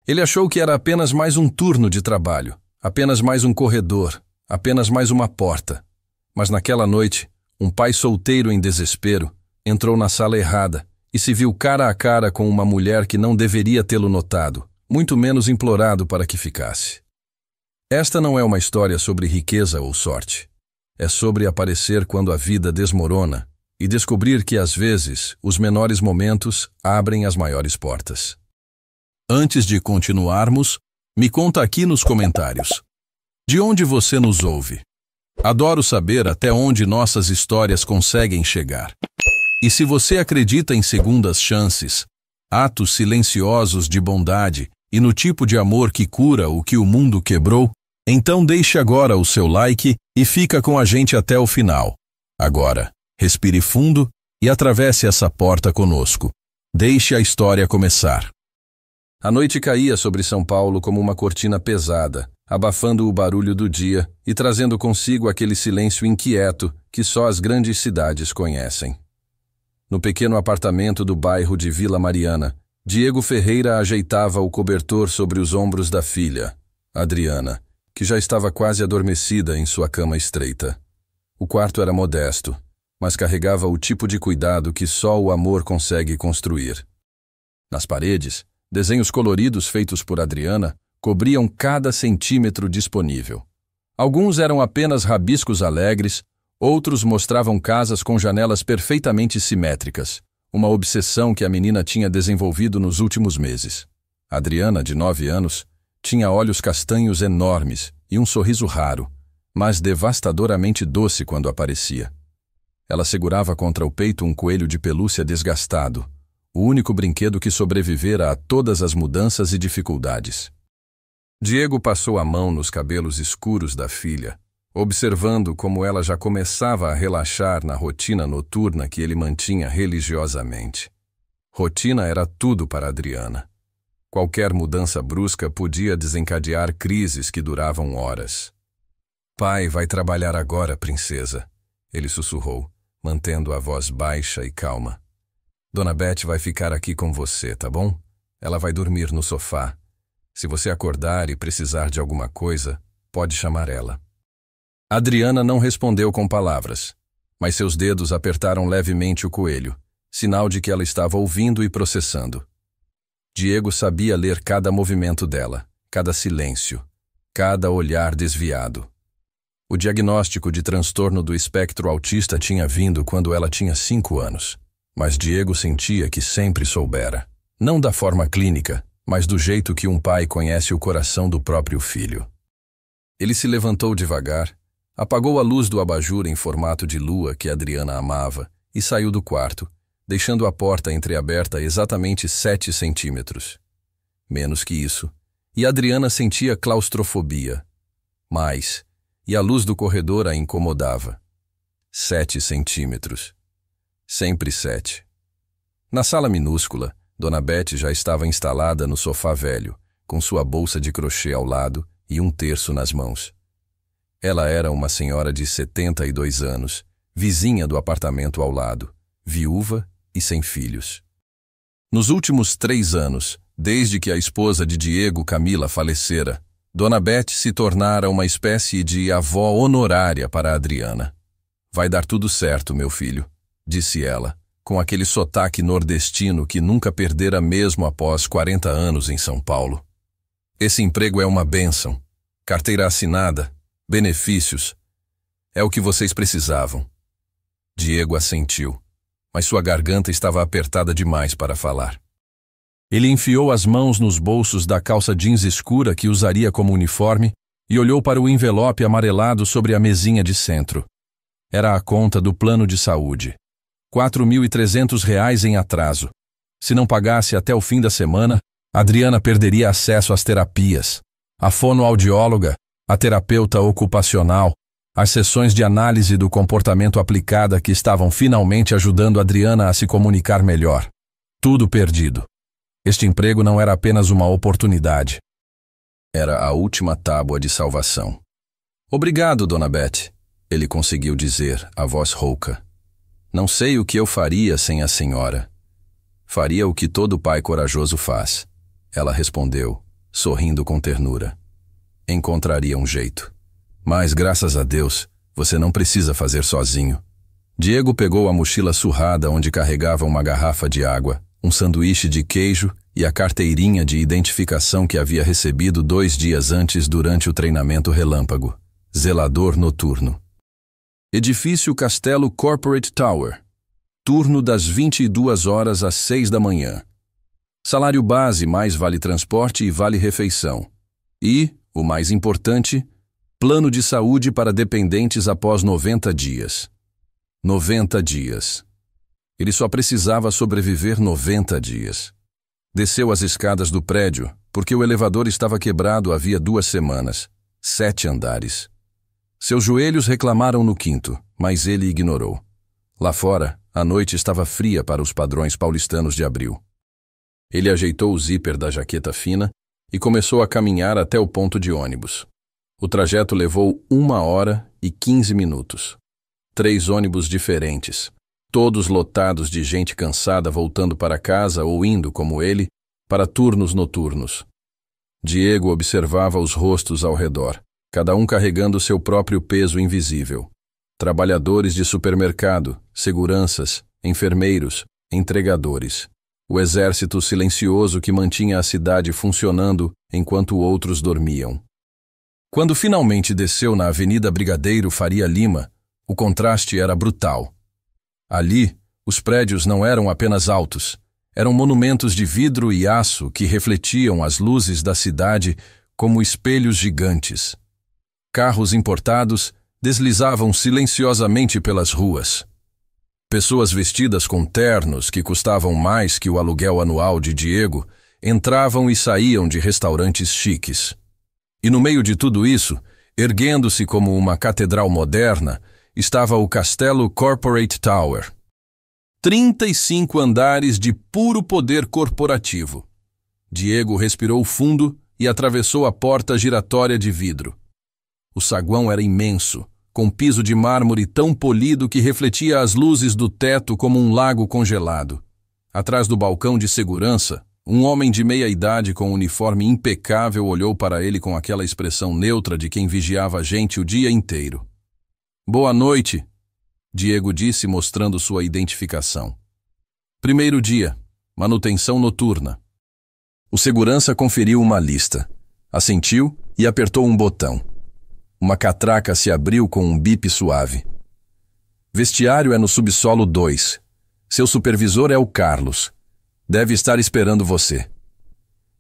Ele achou que era apenas mais um turno de trabalho, apenas mais um corredor, apenas mais uma porta. Mas naquela noite, um pai solteiro em desespero entrou na sala errada e se viu cara a cara com uma mulher que não deveria tê-lo notado, muito menos implorado para que ficasse. Esta não é uma história sobre riqueza ou sorte. É sobre aparecer quando a vida desmorona e descobrir que, às vezes, os menores momentos abrem as maiores portas. Antes de continuarmos, me conta aqui nos comentários. De onde você nos ouve? Adoro saber até onde nossas histórias conseguem chegar. E se você acredita em segundas chances, atos silenciosos de bondade e no tipo de amor que cura o que o mundo quebrou, então deixe agora o seu like e fica com a gente até o final. Agora, respire fundo e atravesse essa porta conosco. Deixe a história começar. A noite caía sobre São Paulo como uma cortina pesada, abafando o barulho do dia e trazendo consigo aquele silêncio inquieto que só as grandes cidades conhecem. No pequeno apartamento do bairro de Vila Mariana, Diego Ferreira ajeitava o cobertor sobre os ombros da filha, Adriana, que já estava quase adormecida em sua cama estreita. O quarto era modesto, mas carregava o tipo de cuidado que só o amor consegue construir. Nas paredes, desenhos coloridos feitos por Adriana cobriam cada centímetro disponível. Alguns eram apenas rabiscos alegres, outros mostravam casas com janelas perfeitamente simétricas, uma obsessão que a menina tinha desenvolvido nos últimos meses. Adriana, de 9 anos, tinha olhos castanhos enormes e um sorriso raro, mas devastadoramente doce quando aparecia. Ela segurava contra o peito um coelho de pelúcia desgastado, o único brinquedo que sobrevivera a todas as mudanças e dificuldades. Diego passou a mão nos cabelos escuros da filha, observando como ela já começava a relaxar na rotina noturna que ele mantinha religiosamente. Rotina era tudo para Adriana. Qualquer mudança brusca podia desencadear crises que duravam horas. "Pai vai trabalhar agora, princesa", ele sussurrou, mantendo a voz baixa e calma. "Dona Beth vai ficar aqui com você, tá bom? Ela vai dormir no sofá. Se você acordar e precisar de alguma coisa, pode chamar ela." Adriana não respondeu com palavras, mas seus dedos apertaram levemente o coelho, sinal de que ela estava ouvindo e processando. Diego sabia ler cada movimento dela, cada silêncio, cada olhar desviado. O diagnóstico de transtorno do espectro autista tinha vindo quando ela tinha 5 anos, mas Diego sentia que sempre soubera, não da forma clínica, mas do jeito que um pai conhece o coração do próprio filho. Ele se levantou devagar, apagou a luz do abajur em formato de lua que Adriana amava e saiu do quarto, deixando a porta entreaberta exatamente 7 centímetros. Menos que isso, e Adriana sentia claustrofobia. Mais, e a luz do corredor a incomodava. 7 centímetros. Sempre 7. Na sala minúscula, Dona Beth já estava instalada no sofá velho, com sua bolsa de crochê ao lado e um terço nas mãos. Ela era uma senhora de 72 anos, vizinha do apartamento ao lado, viúva e sem filhos. Nos últimos 3 anos, desde que a esposa de Diego, Camila, falecera, Dona Beth se tornara uma espécie de avó honorária para Adriana. "Vai dar tudo certo, meu filho", disse ela, com aquele sotaque nordestino que nunca perdera mesmo após 40 anos em São Paulo. "Esse emprego é uma bênção. Carteira assinada, benefícios. É o que vocês precisavam." Diego assentiu, mas sua garganta estava apertada demais para falar. Ele enfiou as mãos nos bolsos da calça jeans escura que usaria como uniforme e olhou para o envelope amarelado sobre a mesinha de centro. Era a conta do plano de saúde. R$ 4.300 em atraso. Se não pagasse até o fim da semana, Adriana perderia acesso às terapias, a fonoaudióloga, a terapeuta ocupacional, as sessões de análise do comportamento aplicada que estavam finalmente ajudando Adriana a se comunicar melhor. Tudo perdido. Este emprego não era apenas uma oportunidade. Era a última tábua de salvação. "Obrigado, Dona Beth", ele conseguiu dizer, a voz rouca. "Não sei o que eu faria sem a senhora." "Faria o que todo pai corajoso faz", ela respondeu, sorrindo com ternura. Encontraria um jeito. Mas, graças a Deus, você não precisa fazer sozinho. Diego pegou a mochila surrada onde carregava uma garrafa de água, um sanduíche de queijo e a carteirinha de identificação que havia recebido 2 dias antes durante o treinamento relâmpago. Zelador noturno. Edifício Castelo Corporate Tower. Turno das 22 horas às 6 da manhã. Salário base mais vale transporte e vale refeição. E, o mais importante, plano de saúde para dependentes após 90 dias. 90 dias. Ele só precisava sobreviver 90 dias. Desceu as escadas do prédio, porque o elevador estava quebrado havia 2 semanas. 7 andares. Seus joelhos reclamaram no 5º, mas ele ignorou. Lá fora, a noite estava fria para os padrões paulistanos de abril. Ele ajeitou o zíper da jaqueta fina e começou a caminhar até o ponto de ônibus. O trajeto levou 1 hora e 15 minutos. 3 ônibus diferentes, todos lotados de gente cansada voltando para casa ou indo, como ele, para turnos noturnos. Diego observava os rostos ao redor, cada um carregando seu próprio peso invisível. Trabalhadores de supermercado, seguranças, enfermeiros, entregadores. O exército silencioso que mantinha a cidade funcionando enquanto outros dormiam. Quando finalmente desceu na Avenida Brigadeiro Faria Lima, o contraste era brutal. Ali, os prédios não eram apenas altos, eram monumentos de vidro e aço que refletiam as luzes da cidade como espelhos gigantes. Carros importados deslizavam silenciosamente pelas ruas. Pessoas vestidas com ternos que custavam mais que o aluguel anual de Diego entravam e saíam de restaurantes chiques. E no meio de tudo isso, erguendo-se como uma catedral moderna, estava o Castelo Corporate Tower. 35 andares de puro poder corporativo. Diego respirou fundo e atravessou a porta giratória de vidro. O saguão era imenso, com piso de mármore tão polido que refletia as luzes do teto como um lago congelado. Atrás do balcão de segurança, um homem de meia-idade com um uniforme impecável olhou para ele com aquela expressão neutra de quem vigiava a gente o dia inteiro. "Boa noite", Diego disse mostrando sua identificação. "Primeiro dia, manutenção noturna." O segurança conferiu uma lista, assentiu e apertou um botão. Uma catraca se abriu com um bip suave. "Vestiário é no subsolo 2. Seu supervisor é o Carlos. Deve estar esperando você."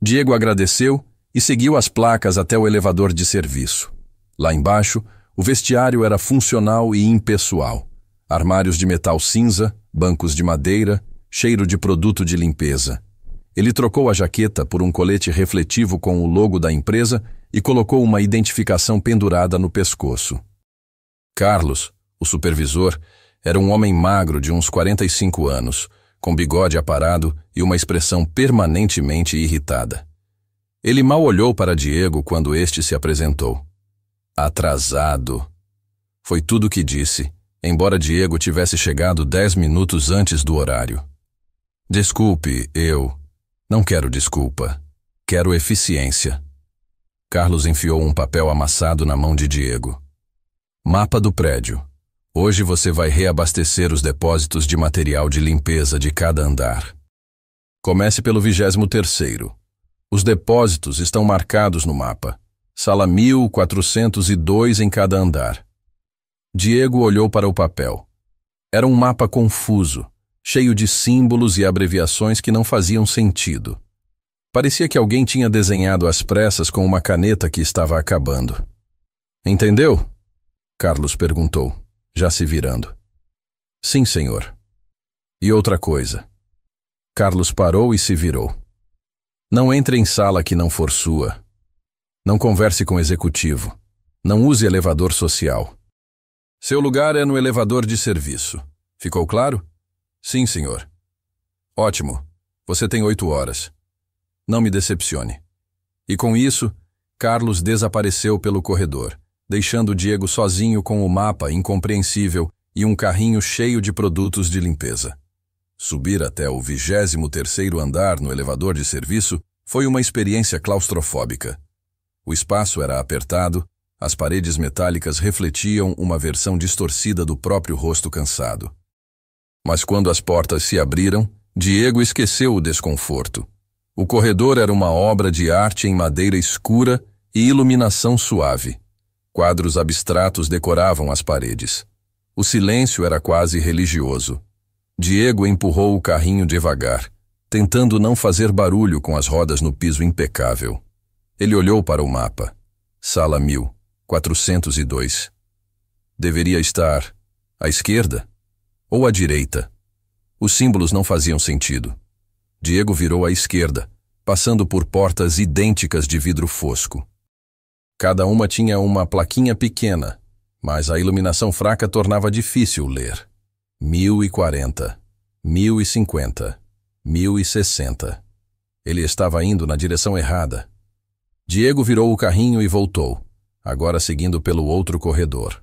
Diego agradeceu e seguiu as placas até o elevador de serviço. Lá embaixo, o vestiário era funcional e impessoal. Armários de metal cinza, bancos de madeira, cheiro de produto de limpeza. Ele trocou a jaqueta por um colete refletivo com o logo da empresa e colocou uma identificação pendurada no pescoço. Carlos, o supervisor, era um homem magro de uns 45 anos, com bigode aparado e uma expressão permanentemente irritada. Ele mal olhou para Diego quando este se apresentou. "Atrasado." Foi tudo o que disse, embora Diego tivesse chegado 10 minutos antes do horário. "Desculpe, eu... Não quero desculpa. Quero eficiência." Carlos enfiou um papel amassado na mão de Diego. "Mapa do prédio. Hoje você vai reabastecer os depósitos de material de limpeza de cada andar. Comece pelo 23º. Os depósitos estão marcados no mapa. Sala 1402 em cada andar." Diego olhou para o papel. Era um mapa confuso, cheio de símbolos e abreviações que não faziam sentido. Parecia que alguém tinha desenhado às pressas com uma caneta que estava acabando. "Entendeu?" Carlos perguntou, já se virando. "Sim, senhor." "E outra coisa." Carlos parou e se virou. "Não entre em sala que não for sua. Não converse com o executivo. Não use elevador social. Seu lugar é no elevador de serviço. Ficou claro?" "Sim, senhor." "Ótimo. Você tem 8 horas. Não me decepcione." E com isso, Carlos desapareceu pelo corredor, deixando Diego sozinho com o mapa incompreensível e um carrinho cheio de produtos de limpeza. Subir até o 23º andar no elevador de serviço Foi uma experiência claustrofóbica. O espaço era apertado, as paredes metálicas refletiam uma versão distorcida do próprio rosto cansado. Mas quando as portas se abriram, Diego esqueceu o desconforto. O corredor era uma obra de arte em madeira escura e iluminação suave. Quadros abstratos decoravam as paredes. O silêncio era quase religioso. Diego empurrou o carrinho devagar, tentando não fazer barulho com as rodas no piso impecável. Ele olhou para o mapa. Sala 1402. Deveria estar à esquerda ou à direita. Os símbolos não faziam sentido. Diego virou à esquerda, passando por portas idênticas de vidro fosco. Cada uma tinha uma plaquinha pequena, mas a iluminação fraca tornava difícil ler. 1040, 1050, 1060. Ele estava indo na direção errada. Diego virou o carrinho e voltou, agora seguindo pelo outro corredor.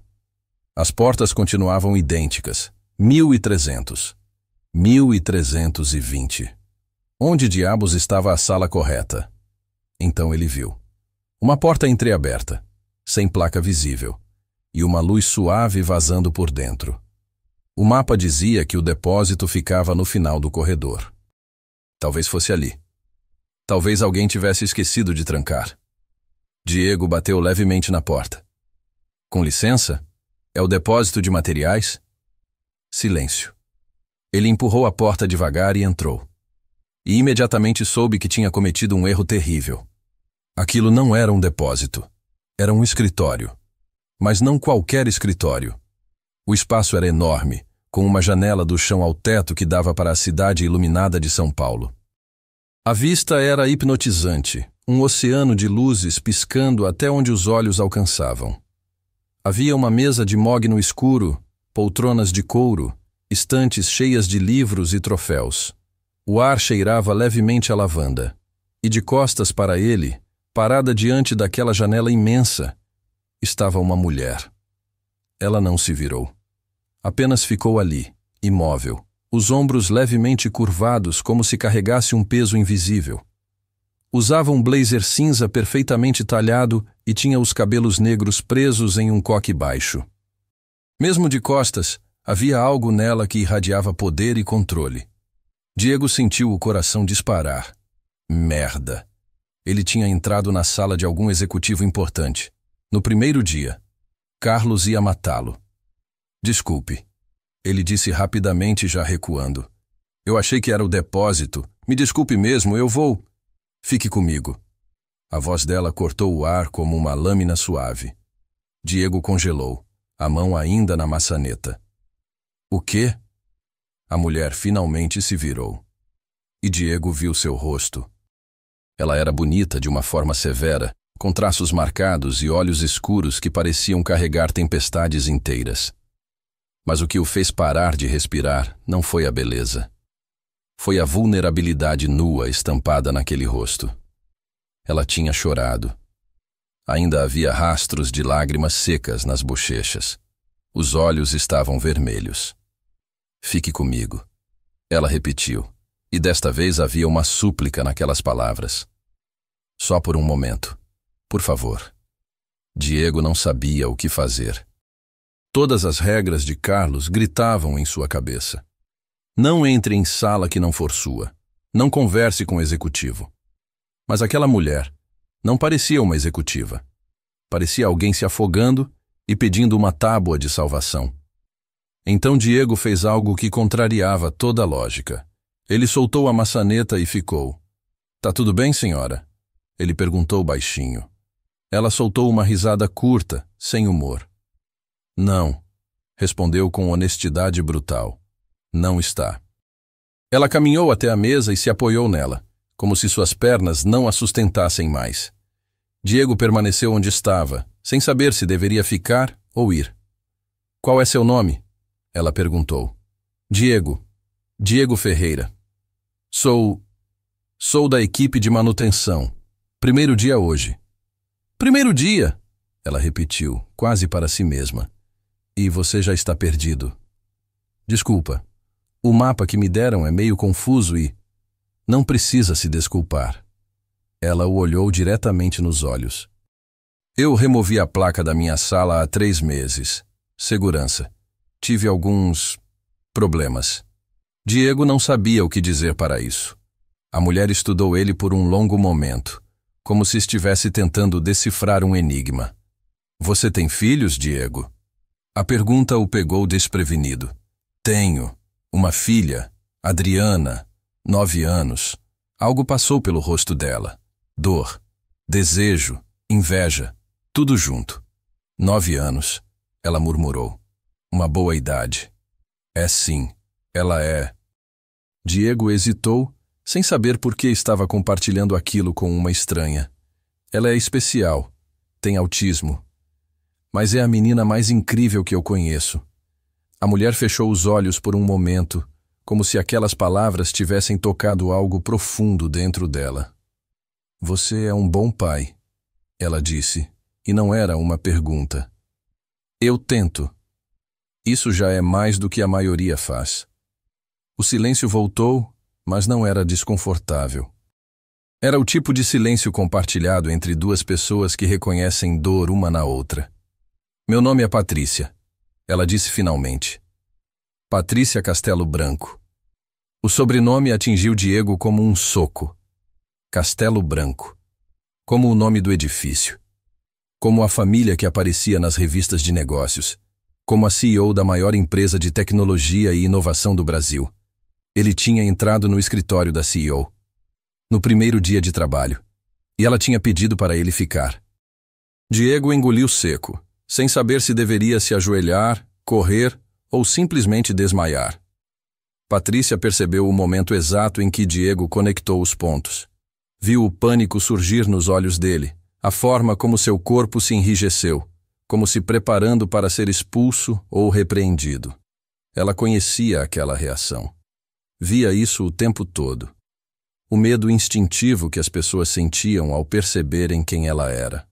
As portas continuavam idênticas. 1300. 1320. Onde diabos estava a sala correta? Então ele viu. Uma porta entreaberta, sem placa visível, e uma luz suave vazando por dentro. O mapa dizia que o depósito ficava no final do corredor. Talvez fosse ali. Talvez alguém tivesse esquecido de trancar. Diego bateu levemente na porta. Com licença? É o depósito de materiais? Silêncio. Ele empurrou a porta devagar e entrou. E imediatamente soube que tinha cometido um erro terrível. Aquilo não era um depósito. Era um escritório. Mas não qualquer escritório. O espaço era enorme, com uma janela do chão ao teto que dava para a cidade iluminada de São Paulo. A vista era hipnotizante, um oceano de luzes piscando até onde os olhos alcançavam. Havia uma mesa de mogno escuro, poltronas de couro, estantes cheias de livros e troféus. O ar cheirava levemente a lavanda. E de costas para ele, parada diante daquela janela imensa, estava uma mulher. Ela não se virou. Apenas ficou ali, imóvel, os ombros levemente curvados como se carregasse um peso invisível. Usava um blazer cinza perfeitamente talhado e tinha os cabelos negros presos em um coque baixo. Mesmo de costas, havia algo nela que irradiava poder e controle. Diego sentiu o coração disparar. Merda! Ele tinha entrado na sala de algum executivo importante. No primeiro dia, Carlos ia matá-lo. Desculpe. Ele disse rapidamente, já recuando. Eu achei que era o depósito. Me desculpe mesmo, eu vou... Fique comigo. A voz dela cortou o ar como uma lâmina suave. Diego congelou, a mão ainda na maçaneta. O quê? A mulher finalmente se virou. E Diego viu seu rosto. Ela era bonita de uma forma severa, com traços marcados e olhos escuros que pareciam carregar tempestades inteiras. Mas o que o fez parar de respirar não foi a beleza. Foi a vulnerabilidade nua estampada naquele rosto. Ela tinha chorado. Ainda havia rastros de lágrimas secas nas bochechas. Os olhos estavam vermelhos. Fique comigo. Ela repetiu, e desta vez havia uma súplica naquelas palavras. Só por um momento. Por favor. Diego não sabia o que fazer. Todas as regras de Carlos gritavam em sua cabeça. Não entre em sala que não for sua. Não converse com o executivo. Mas aquela mulher não parecia uma executiva. Parecia alguém se afogando e pedindo uma tábua de salvação. Então Diego fez algo que contrariava toda a lógica. Ele soltou a maçaneta e ficou. Tá tudo bem, senhora? Ele perguntou baixinho. Ela soltou uma risada curta, sem humor. Não, respondeu com honestidade brutal. Não está. Ela caminhou até a mesa e se apoiou nela, como se suas pernas não a sustentassem mais. Diego permaneceu onde estava, sem saber se deveria ficar ou ir. Qual é seu nome? Ela perguntou. Diego. Diego Ferreira. Sou da equipe de manutenção. Primeiro dia hoje. Primeiro dia? Ela repetiu, quase para si mesma. E você já está perdido. Desculpa. O mapa que me deram é meio confuso e... Não precisa se desculpar. Ela o olhou diretamente nos olhos. Eu removi a placa da minha sala há 3 meses. Segurança. Tive alguns problemas. Diego não sabia o que dizer para isso. A mulher estudou ele por um longo momento, como se estivesse tentando decifrar um enigma. Você tem filhos, Diego? A pergunta o pegou desprevenido. Tenho. Uma filha, Adriana, 9 anos. Algo passou pelo rosto dela. Dor, desejo, inveja, tudo junto. 9 anos, ela murmurou. Uma boa idade. É sim, ela é. Diego hesitou, sem saber por que estava compartilhando aquilo com uma estranha. Ela é especial, tem autismo. Mas é a menina mais incrível que eu conheço. A mulher fechou os olhos por um momento, como se aquelas palavras tivessem tocado algo profundo dentro dela. Você é um bom pai, ela disse, e não era uma pergunta. Eu tento. Isso já é mais do que a maioria faz. O silêncio voltou, mas não era desconfortável. Era o tipo de silêncio compartilhado entre 2 pessoas que reconhecem dor uma na outra. Meu nome é Patrícia, ela disse finalmente. Patrícia Castelo Branco. O sobrenome atingiu Diego como um soco. Castelo Branco. Como o nome do edifício. Como a família que aparecia nas revistas de negócios. Como a CEO da maior empresa de tecnologia e inovação do Brasil. Ele tinha entrado no escritório da CEO. No primeiro dia de trabalho. E ela tinha pedido para ele ficar. Diego engoliu seco, sem saber se deveria se ajoelhar, correr ou simplesmente desmaiar. Patrícia percebeu o momento exato em que Diego conectou os pontos. Viu o pânico surgir nos olhos dele, a forma como seu corpo se enrijeceu, como se preparando para ser expulso ou repreendido. Ela conhecia aquela reação. Via isso o tempo todo. O medo instintivo que as pessoas sentiam ao perceberem quem ela era.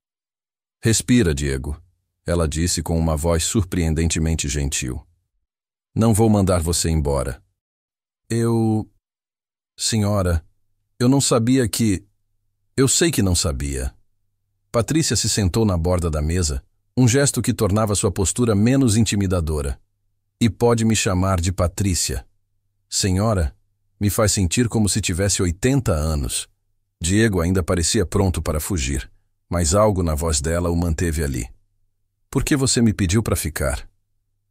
Respira, Diego, ela disse com uma voz surpreendentemente gentil. Não vou mandar você embora. Senhora, eu não sabia que... Eu sei que não sabia. Patrícia se sentou na borda da mesa, um gesto que tornava sua postura menos intimidadora. E pode me chamar de Patrícia. Senhora, me faz sentir como se tivesse 80 anos. Diego ainda parecia pronto para fugir, mas algo na voz dela o manteve ali. Por que você me pediu para ficar?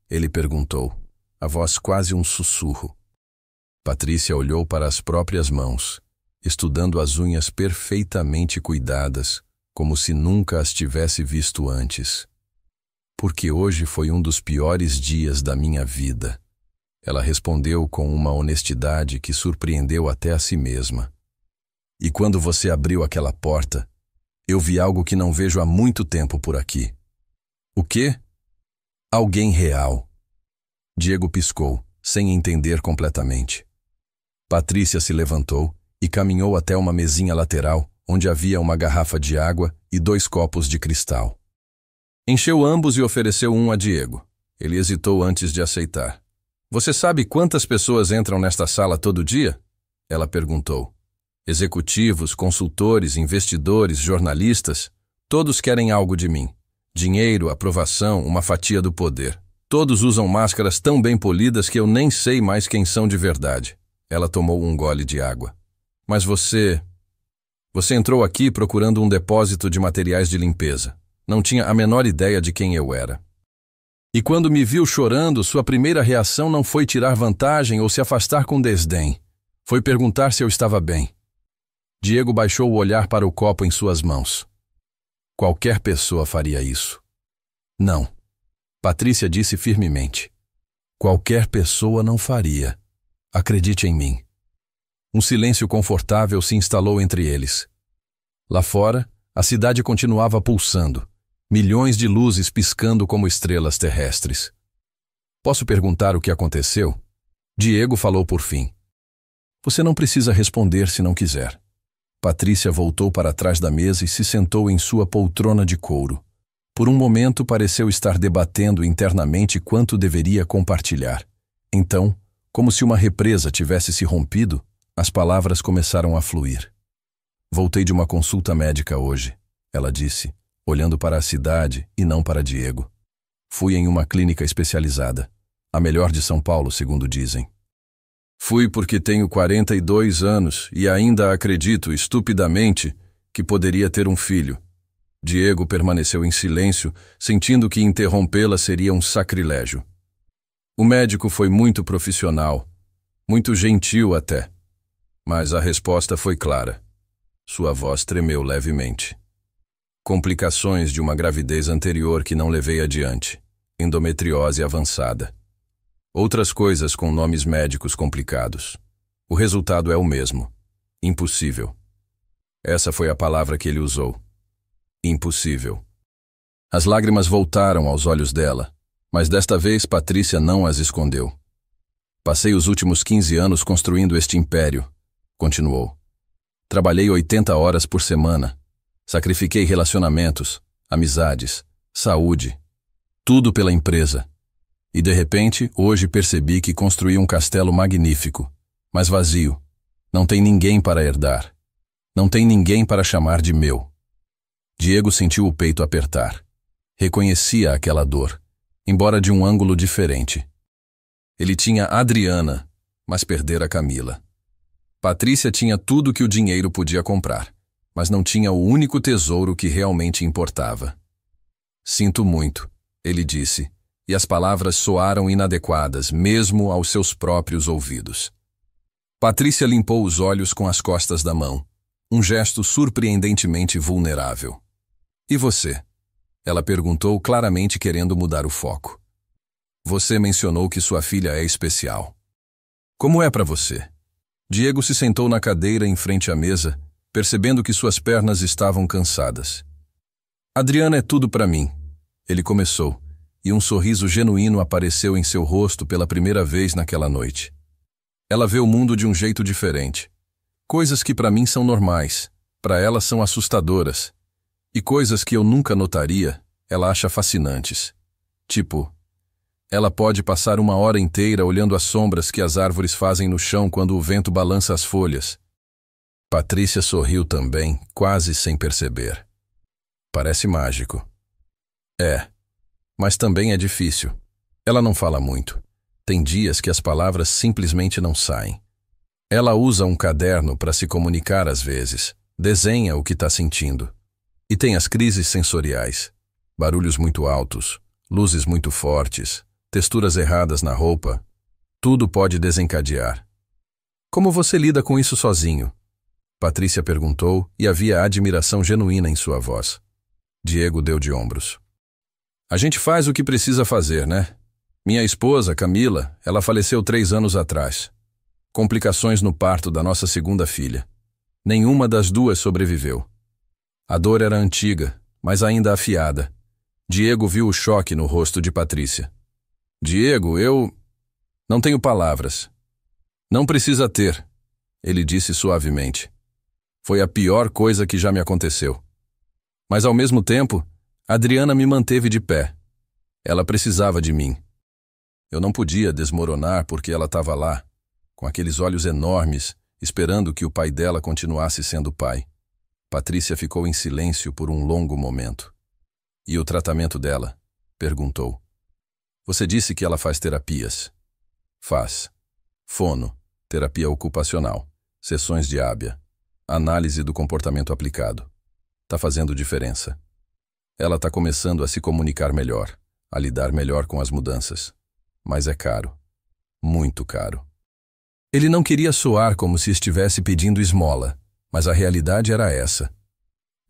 Ele perguntou, a voz quase um sussurro. Patrícia olhou para as próprias mãos, estudando as unhas perfeitamente cuidadas, como se nunca as tivesse visto antes. Porque hoje foi um dos piores dias da minha vida. Ela respondeu com uma honestidade que surpreendeu até a si mesma. E quando você abriu aquela porta, eu vi algo que não vejo há muito tempo por aqui. O quê? Alguém real. Diego piscou, sem entender completamente. Patrícia se levantou e caminhou até uma mesinha lateral, onde havia uma garrafa de água e 2 copos de cristal. Encheu ambos e ofereceu um a Diego. Ele hesitou antes de aceitar. Você sabe quantas pessoas entram nesta sala todo dia? Ela perguntou. Executivos, consultores, investidores, jornalistas, todos querem algo de mim. Dinheiro, aprovação, uma fatia do poder. Todos usam máscaras tão bem polidas que eu nem sei mais quem são de verdade. Ela tomou um gole de água. Mas você entrou aqui procurando um depósito de materiais de limpeza. Não tinha a menor ideia de quem eu era. E quando me viu chorando, sua primeira reação não foi tirar vantagem ou se afastar com desdém. Foi perguntar se eu estava bem. Diego baixou o olhar para o copo em suas mãos. Qualquer pessoa faria isso. Não. Patrícia disse firmemente. Qualquer pessoa não faria. Acredite em mim. Um silêncio confortável se instalou entre eles. Lá fora, a cidade continuava pulsando, milhões de luzes piscando como estrelas terrestres. Posso perguntar o que aconteceu? Diego falou por fim. Você não precisa responder se não quiser. Patrícia voltou para trás da mesa e se sentou em sua poltrona de couro. Por um momento pareceu estar debatendo internamente quanto deveria compartilhar. Então, como se uma represa tivesse se rompido, as palavras começaram a fluir. Voltei de uma consulta médica hoje, ela disse, olhando para a cidade e não para Diego. Fui em uma clínica especializada, a melhor de São Paulo, segundo dizem. Fui porque tenho 42 anos e ainda acredito estupidamente que poderia ter um filho. Diego permaneceu em silêncio, sentindo que interrompê-la seria um sacrilégio. O médico foi muito profissional, muito gentil até, mas a resposta foi clara. Sua voz tremeu levemente. Complicações de uma gravidez anterior que não levei adiante, endometriose avançada. Outras coisas com nomes médicos complicados. O resultado é o mesmo. Impossível. Essa foi a palavra que ele usou. Impossível. As lágrimas voltaram aos olhos dela, mas desta vez Patrícia não as escondeu. Passei os últimos 15 anos construindo este império, continuou. Trabalhei 80 horas por semana. Sacrifiquei relacionamentos, amizades, saúde, tudo pela empresa. E de repente, hoje percebi que construí um castelo magnífico, mas vazio. Não tem ninguém para herdar. Não tem ninguém para chamar de meu. Diego sentiu o peito apertar. Reconhecia aquela dor, embora de um ângulo diferente. Ele tinha Adriana, mas perdera Camila. Patrícia tinha tudo que o dinheiro podia comprar, mas não tinha o único tesouro que realmente importava. Sinto muito, ele disse, e as palavras soaram inadequadas, mesmo aos seus próprios ouvidos. Patrícia limpou os olhos com as costas da mão, um gesto surpreendentemente vulnerável. E você? Ela perguntou, claramente querendo mudar o foco. Você mencionou que sua filha é especial. Como é para você? Diego se sentou na cadeira em frente à mesa, percebendo que suas pernas estavam cansadas. Adriana é tudo para mim, ele começou, e um sorriso genuíno apareceu em seu rosto pela primeira vez naquela noite. Ela vê o mundo de um jeito diferente. Coisas que para mim são normais, para ela são assustadoras. E coisas que eu nunca notaria, ela acha fascinantes. Tipo, ela pode passar uma hora inteira olhando as sombras que as árvores fazem no chão quando o vento balança as folhas. Patrícia sorriu também, quase sem perceber. Parece mágico. É, mas também é difícil. Ela não fala muito. Tem dias que as palavras simplesmente não saem. Ela usa um caderno para se comunicar às vezes, desenha o que está sentindo. E tem as crises sensoriais. Barulhos muito altos, luzes muito fortes, texturas erradas na roupa. Tudo pode desencadear. Como você lida com isso sozinho? Patrícia perguntou e havia admiração genuína em sua voz. Diego deu de ombros. A gente faz o que precisa fazer, né? Minha esposa, Camila, ela faleceu 3 anos atrás. Complicações no parto da nossa segunda filha. Nenhuma das duas sobreviveu. A dor era antiga, mas ainda afiada. Diego viu o choque no rosto de Patrícia. Diego, eu não tenho palavras. Não precisa ter, ele disse suavemente. Foi a pior coisa que já me aconteceu. Mas ao mesmo tempo, Adriana me manteve de pé. Ela precisava de mim. Eu não podia desmoronar porque ela estava lá, com aqueles olhos enormes, esperando que o pai dela continuasse sendo pai. Patrícia ficou em silêncio por um longo momento. E o tratamento dela? Perguntou. Você disse que ela faz terapias. Faz. Fono, terapia ocupacional, sessões de hábia, análise do comportamento aplicado. Tá fazendo diferença. Ela tá começando a se comunicar melhor, a lidar melhor com as mudanças. Mas é caro. Muito caro. Ele não queria soar como se estivesse pedindo esmola, mas a realidade era essa.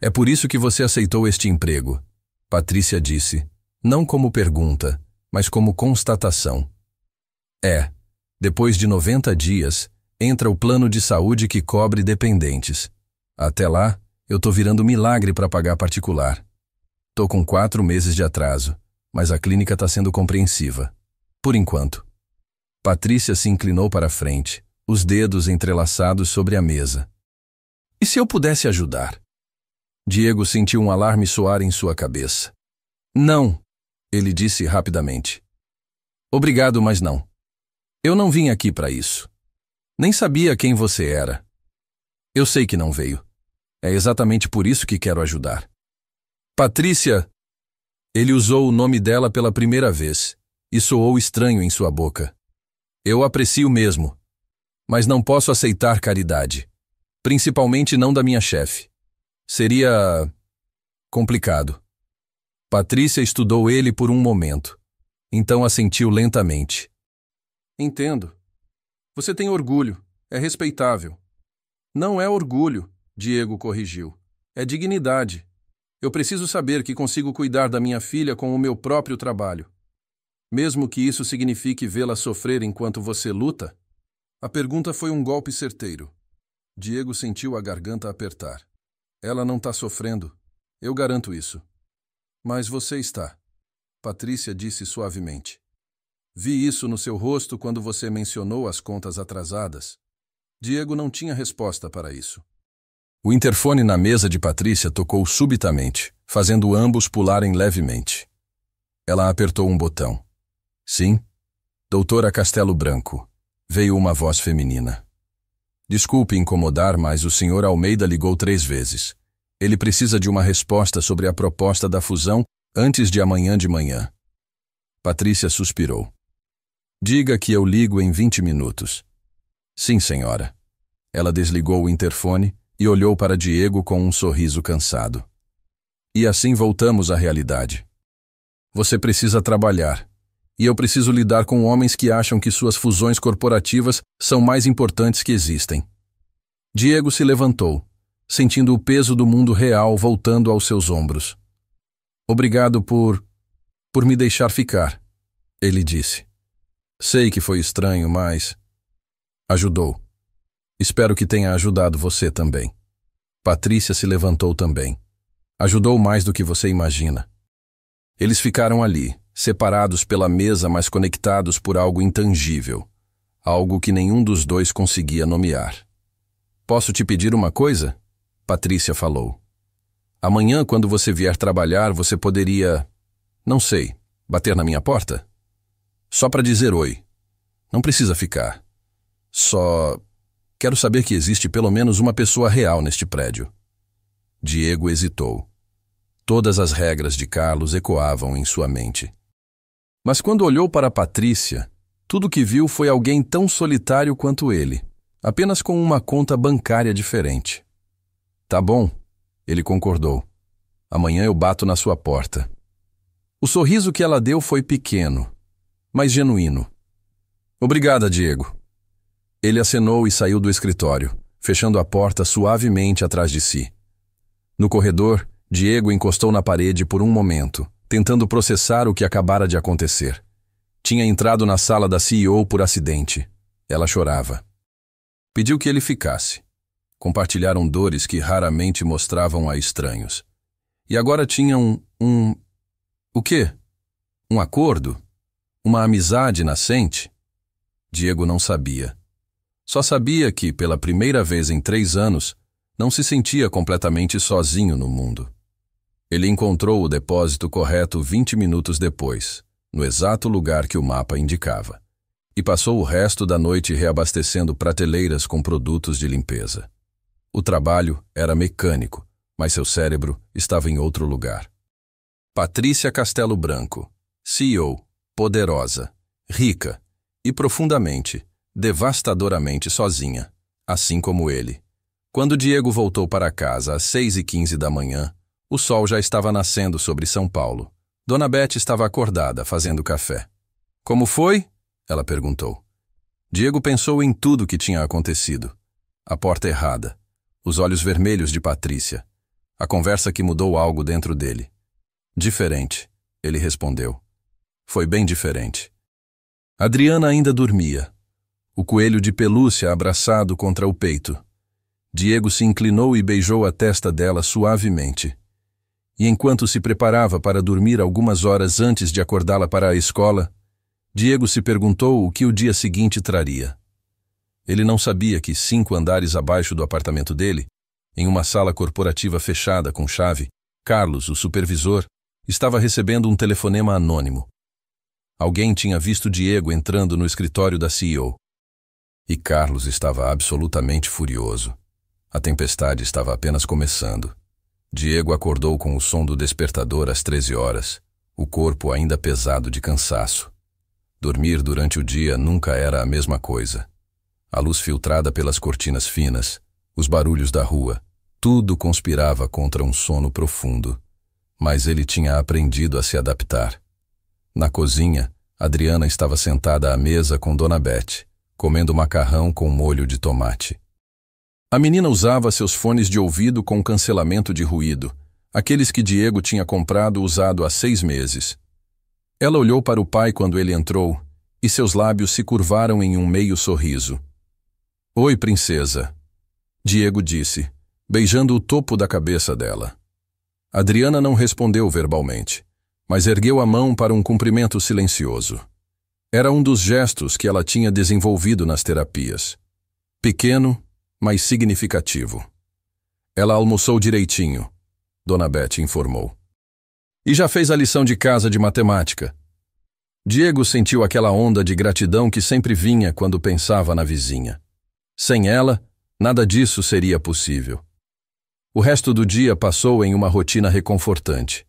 É por isso que você aceitou este emprego, Patrícia disse, não como pergunta, mas como constatação. Depois de 90 dias, entra o plano de saúde que cobre dependentes. Até lá, eu tô virando milagre para pagar particular. Tô com 4 meses de atraso, mas a clínica tá sendo compreensiva. Por enquanto. Patrícia se inclinou para a frente, os dedos entrelaçados sobre a mesa. E se eu pudesse ajudar? Diego sentiu um alarme soar em sua cabeça. Não, ele disse rapidamente. Obrigado, mas não. Eu não vim aqui para isso. Nem sabia quem você era. Eu sei que não veio. É exatamente por isso que quero ajudar. Patrícia! Ele usou o nome dela pela primeira vez, e soou estranho em sua boca. Eu aprecio mesmo, mas não posso aceitar caridade, principalmente não da minha chefe. Seria complicado. Patrícia estudou ele por um momento, então assentiu lentamente. Entendo. Você tem orgulho, é respeitável. Não é orgulho, Diego corrigiu. É dignidade. Eu preciso saber que consigo cuidar da minha filha com o meu próprio trabalho. Mesmo que isso signifique vê-la sofrer enquanto você luta? A pergunta foi um golpe certeiro. Diego sentiu a garganta apertar. Ela não está sofrendo. Eu garanto isso. Mas você está. Patrícia disse suavemente. Vi isso no seu rosto quando você mencionou as contas atrasadas. Diego não tinha resposta para isso. O interfone na mesa de Patrícia tocou subitamente, fazendo ambos pularem levemente. Ela apertou um botão. Sim, doutora Castelo Branco. Veio uma voz feminina. Desculpe incomodar, mas o Sr. Almeida ligou 3 vezes. Ele precisa de uma resposta sobre a proposta da fusão antes de amanhã de manhã. Patrícia suspirou. Diga que eu ligo em 20 minutos. Sim, senhora. Ela desligou o interfone e olhou para Diego com um sorriso cansado. E assim voltamos à realidade. Você precisa trabalhar. E eu preciso lidar com homens que acham que suas fusões corporativas são mais importantes que existem. Diego se levantou, sentindo o peso do mundo real voltando aos seus ombros. Obrigado por me deixar ficar, ele disse. Sei que foi estranho, mas ajudou. Espero que tenha ajudado você também. Patrícia se levantou também. Ajudou mais do que você imagina. Eles ficaram ali, separados pela mesa, mas conectados por algo intangível. Algo que nenhum dos dois conseguia nomear. Posso te pedir uma coisa? Patrícia falou. Amanhã, quando você vier trabalhar, você poderia, não sei, bater na minha porta? Só para dizer oi. Não precisa ficar. Só quero saber que existe pelo menos uma pessoa real neste prédio. Diego hesitou. Todas as regras de Carlos ecoavam em sua mente. Mas quando olhou para Patrícia, tudo que viu foi alguém tão solitário quanto ele, apenas com uma conta bancária diferente. Tá bom, ele concordou. Amanhã eu bato na sua porta. O sorriso que ela deu foi pequeno, mas genuíno. Obrigada, Diego. Ele acenou e saiu do escritório, fechando a porta suavemente atrás de si. No corredor, Diego encostou na parede por um momento, tentando processar o que acabara de acontecer. Tinha entrado na sala da CEO por acidente. Ela chorava. Pediu que ele ficasse. Compartilharam dores que raramente mostravam a estranhos. E agora tinham O quê? Um acordo? Uma amizade nascente? Diego não sabia. Só sabia que, pela primeira vez em 3 anos, não se sentia completamente sozinho no mundo. Ele encontrou o depósito correto 20 minutos depois, no exato lugar que o mapa indicava, e passou o resto da noite reabastecendo prateleiras com produtos de limpeza. O trabalho era mecânico, mas seu cérebro estava em outro lugar. Patrícia Castelo Branco, CEO, poderosa, rica e profundamente, devastadoramente sozinha, assim como ele. Quando Diego voltou para casa às 6h15 da manhã, o sol já estava nascendo sobre São Paulo. Dona Beth estava acordada, fazendo café. Como foi? Ela perguntou. Diego pensou em tudo o que tinha acontecido. A porta errada, os olhos vermelhos de Patrícia, a conversa que mudou algo dentro dele. Diferente, ele respondeu. Foi bem diferente. Adriana ainda dormia, o coelho de pelúcia abraçado contra o peito. Diego se inclinou e beijou a testa dela suavemente. E enquanto se preparava para dormir algumas horas antes de acordá-la para a escola, Diego se perguntou o que o dia seguinte traria. Ele não sabia que 5 andares abaixo do apartamento dele, em uma sala corporativa fechada com chave, Carlos, o supervisor, estava recebendo um telefonema anônimo. Alguém tinha visto Diego entrando no escritório da CEO. E Carlos estava absolutamente furioso. A tempestade estava apenas começando. Diego acordou com o som do despertador às 13 horas, o corpo ainda pesado de cansaço. Dormir durante o dia nunca era a mesma coisa. A luz filtrada pelas cortinas finas, os barulhos da rua, tudo conspirava contra um sono profundo. Mas ele tinha aprendido a se adaptar. Na cozinha, Adriana estava sentada à mesa com Dona Beth, comendo macarrão com molho de tomate. A menina usava seus fones de ouvido com cancelamento de ruído, aqueles que Diego tinha comprado usado há 6 meses. Ela olhou para o pai quando ele entrou, e seus lábios se curvaram em um meio sorriso. "Oi, princesa", Diego disse, beijando o topo da cabeça dela. Adriana não respondeu verbalmente, mas ergueu a mão para um cumprimento silencioso. Era um dos gestos que ela tinha desenvolvido nas terapias. Pequeno, mas significativo. "Ela almoçou direitinho", Dona Beth informou. "E já fez a lição de casa de matemática." Diego sentiu aquela onda de gratidão que sempre vinha quando pensava na vizinha. Sem ela, nada disso seria possível. O resto do dia passou em uma rotina reconfortante.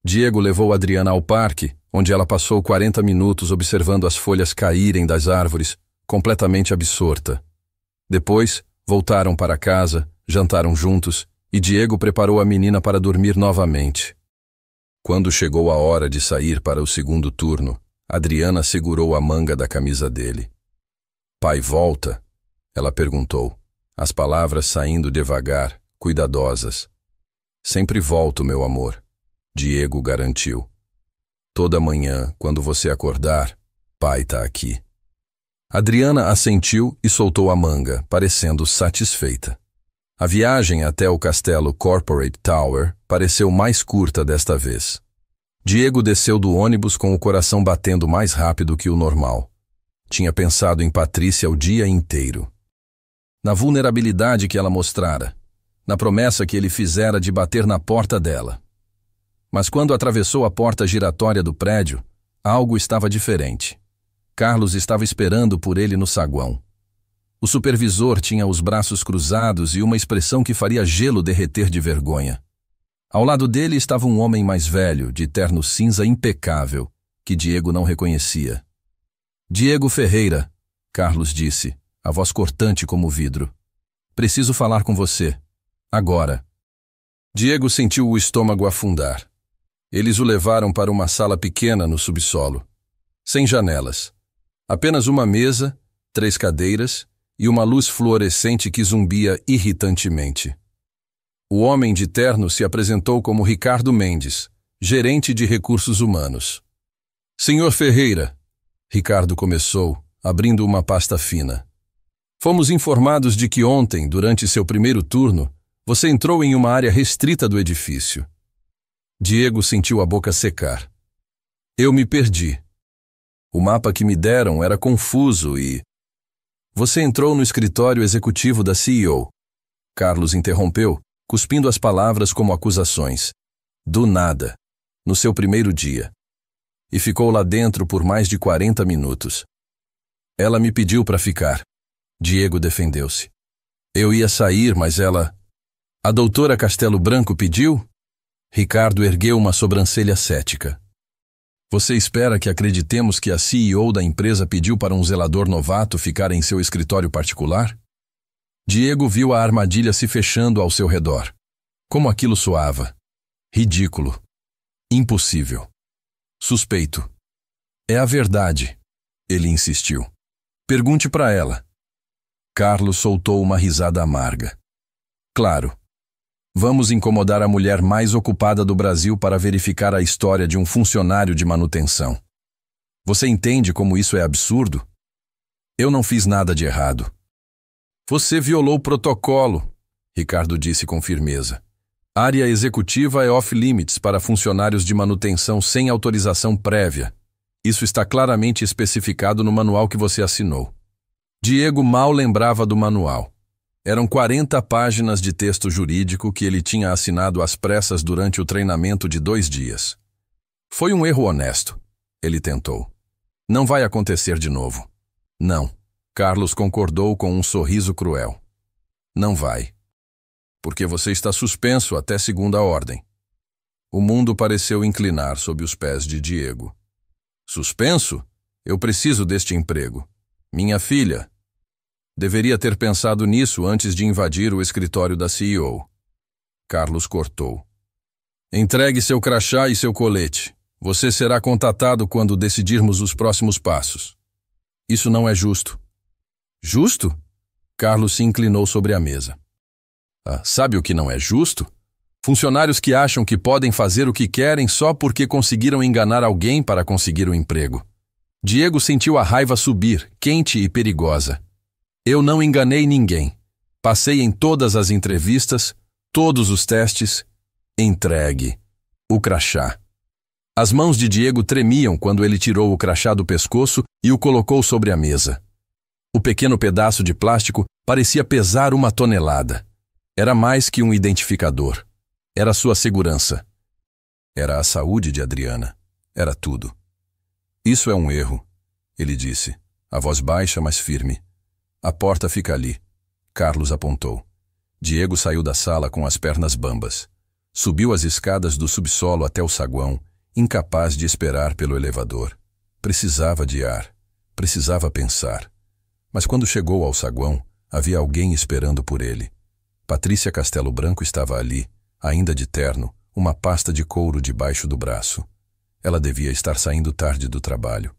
Diego levou Adriana ao parque, onde ela passou 40 minutos observando as folhas caírem das árvores, completamente absorta. Depois, voltaram para casa, jantaram juntos, e Diego preparou a menina para dormir novamente. Quando chegou a hora de sair para o segundo turno, Adriana segurou a manga da camisa dele. "Pai volta?" ela perguntou, as palavras saindo devagar, cuidadosas. "Sempre volto, meu amor", Diego garantiu. "Toda manhã, quando você acordar, pai tá aqui." Adriana assentiu e soltou a manga, parecendo satisfeita. A viagem até o castelo Corporate Tower pareceu mais curta desta vez. Diego desceu do ônibus com o coração batendo mais rápido que o normal. Tinha pensado em Patrícia o dia inteiro. Na vulnerabilidade que ela mostrara, na promessa que ele fizera de bater na porta dela. Mas quando atravessou a porta giratória do prédio, algo estava diferente. Carlos estava esperando por ele no saguão. O supervisor tinha os braços cruzados e uma expressão que faria gelo derreter de vergonha. Ao lado dele estava um homem mais velho, de terno cinza impecável, que Diego não reconhecia. "Diego Ferreira", Carlos disse, a voz cortante como vidro. "Preciso falar com você. Agora." Diego sentiu o estômago afundar. Eles o levaram para uma sala pequena no subsolo. Sem janelas. Apenas uma mesa, 3 cadeiras e uma luz fluorescente que zumbia irritantemente. O homem de terno se apresentou como Ricardo Mendes, gerente de recursos humanos. "Senhor Ferreira", Ricardo começou, abrindo uma pasta fina. "Fomos informados de que ontem, durante seu primeiro turno, você entrou em uma área restrita do edifício." Diego sentiu a boca secar. "Eu me perdi. O mapa que me deram era confuso e..." "Você entrou no escritório executivo da CEO." Carlos interrompeu, cuspindo as palavras como acusações. "Do nada, no seu primeiro dia. E ficou lá dentro por mais de 40 minutos. Ela me pediu para ficar." Diego defendeu-se. "Eu ia sair, mas ela..." "A doutora Castelo Branco pediu?" Ricardo ergueu uma sobrancelha cética. "Você espera que acreditemos que a CEO da empresa pediu para um zelador novato ficar em seu escritório particular?" Diego viu a armadilha se fechando ao seu redor. Como aquilo soava. Ridículo. Impossível. Suspeito. "É a verdade", ele insistiu. "Pergunte para ela." Carlos soltou uma risada amarga. "Claro. Vamos incomodar a mulher mais ocupada do Brasil para verificar a história de um funcionário de manutenção. Você entende como isso é absurdo? Eu não fiz nada de errado." "Você violou o protocolo", Ricardo disse com firmeza. "Área executiva é off-limits para funcionários de manutenção sem autorização prévia. Isso está claramente especificado no manual que você assinou." Diego mal lembrava do manual. Eram 40 páginas de texto jurídico que ele tinha assinado às pressas durante o treinamento de 2 dias. "Foi um erro honesto", ele tentou. "Não vai acontecer de novo." "Não." Carlos concordou com um sorriso cruel. "Não vai." porque você está suspenso até segunda ordem. O mundo pareceu inclinar sob os pés de Diego. Suspenso? Eu preciso deste emprego. Minha filha. Deveria ter pensado nisso antes de invadir o escritório da CEO. Carlos cortou. Entregue seu crachá e seu colete. Você será contatado quando decidirmos os próximos passos. Isso não é justo. Justo? Carlos se inclinou sobre a mesa. Sabe o que não é justo? Funcionários que acham que podem fazer o que querem só porque conseguiram enganar alguém para conseguir um emprego. Diego sentiu a raiva subir, quente e perigosa. Eu não enganei ninguém. Passei em todas as entrevistas, todos os testes. Entregue o crachá. As mãos de Diego tremiam quando ele tirou o crachá do pescoço e o colocou sobre a mesa. O pequeno pedaço de plástico parecia pesar 1 tonelada. Era mais que um identificador. Era sua segurança. Era a saúde de Adriana. Era tudo. Isso é um erro, ele disse, a voz baixa, mas firme. A porta fica ali. Carlos apontou. Diego saiu da sala com as pernas bambas. Subiu as escadas do subsolo até o saguão, incapaz de esperar pelo elevador. Precisava de ar. Precisava pensar. Mas quando chegou ao saguão, havia alguém esperando por ele. Patrícia Castelo Branco estava ali, ainda de terno, uma pasta de couro debaixo do braço. Ela devia estar saindo tarde do trabalho.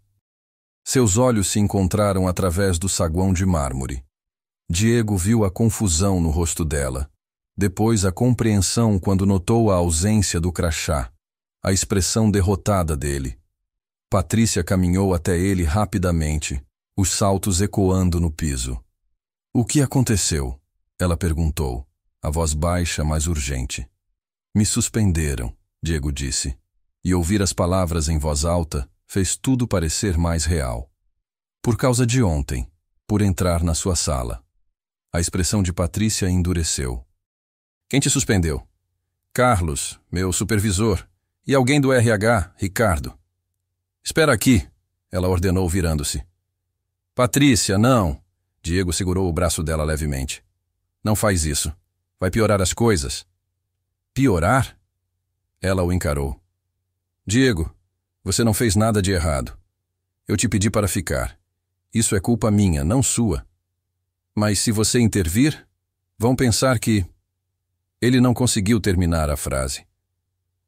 Seus olhos se encontraram através do saguão de mármore. Diego viu a confusão no rosto dela. Depois a compreensão quando notou a ausência do crachá, a expressão derrotada dele. Patrícia caminhou até ele rapidamente, os saltos ecoando no piso. O que aconteceu? Ela perguntou, a voz baixa, mas urgente. Me suspenderam, Diego disse, e ouvir as palavras em voz alta fez tudo parecer mais real. Por causa de ontem, por entrar na sua sala. A expressão de Patrícia endureceu. Quem te suspendeu? Carlos, meu supervisor, e alguém do RH, Ricardo. Espera aqui, ela ordenou virando-se. Patrícia, não. Diego segurou o braço dela levemente. Não faz isso. Vai piorar as coisas. Piorar? Ela o encarou. Diego, você não fez nada de errado. Eu te pedi para ficar. Isso é culpa minha, não sua. Mas se você intervir, vão pensar que... Ele não conseguiu terminar a frase.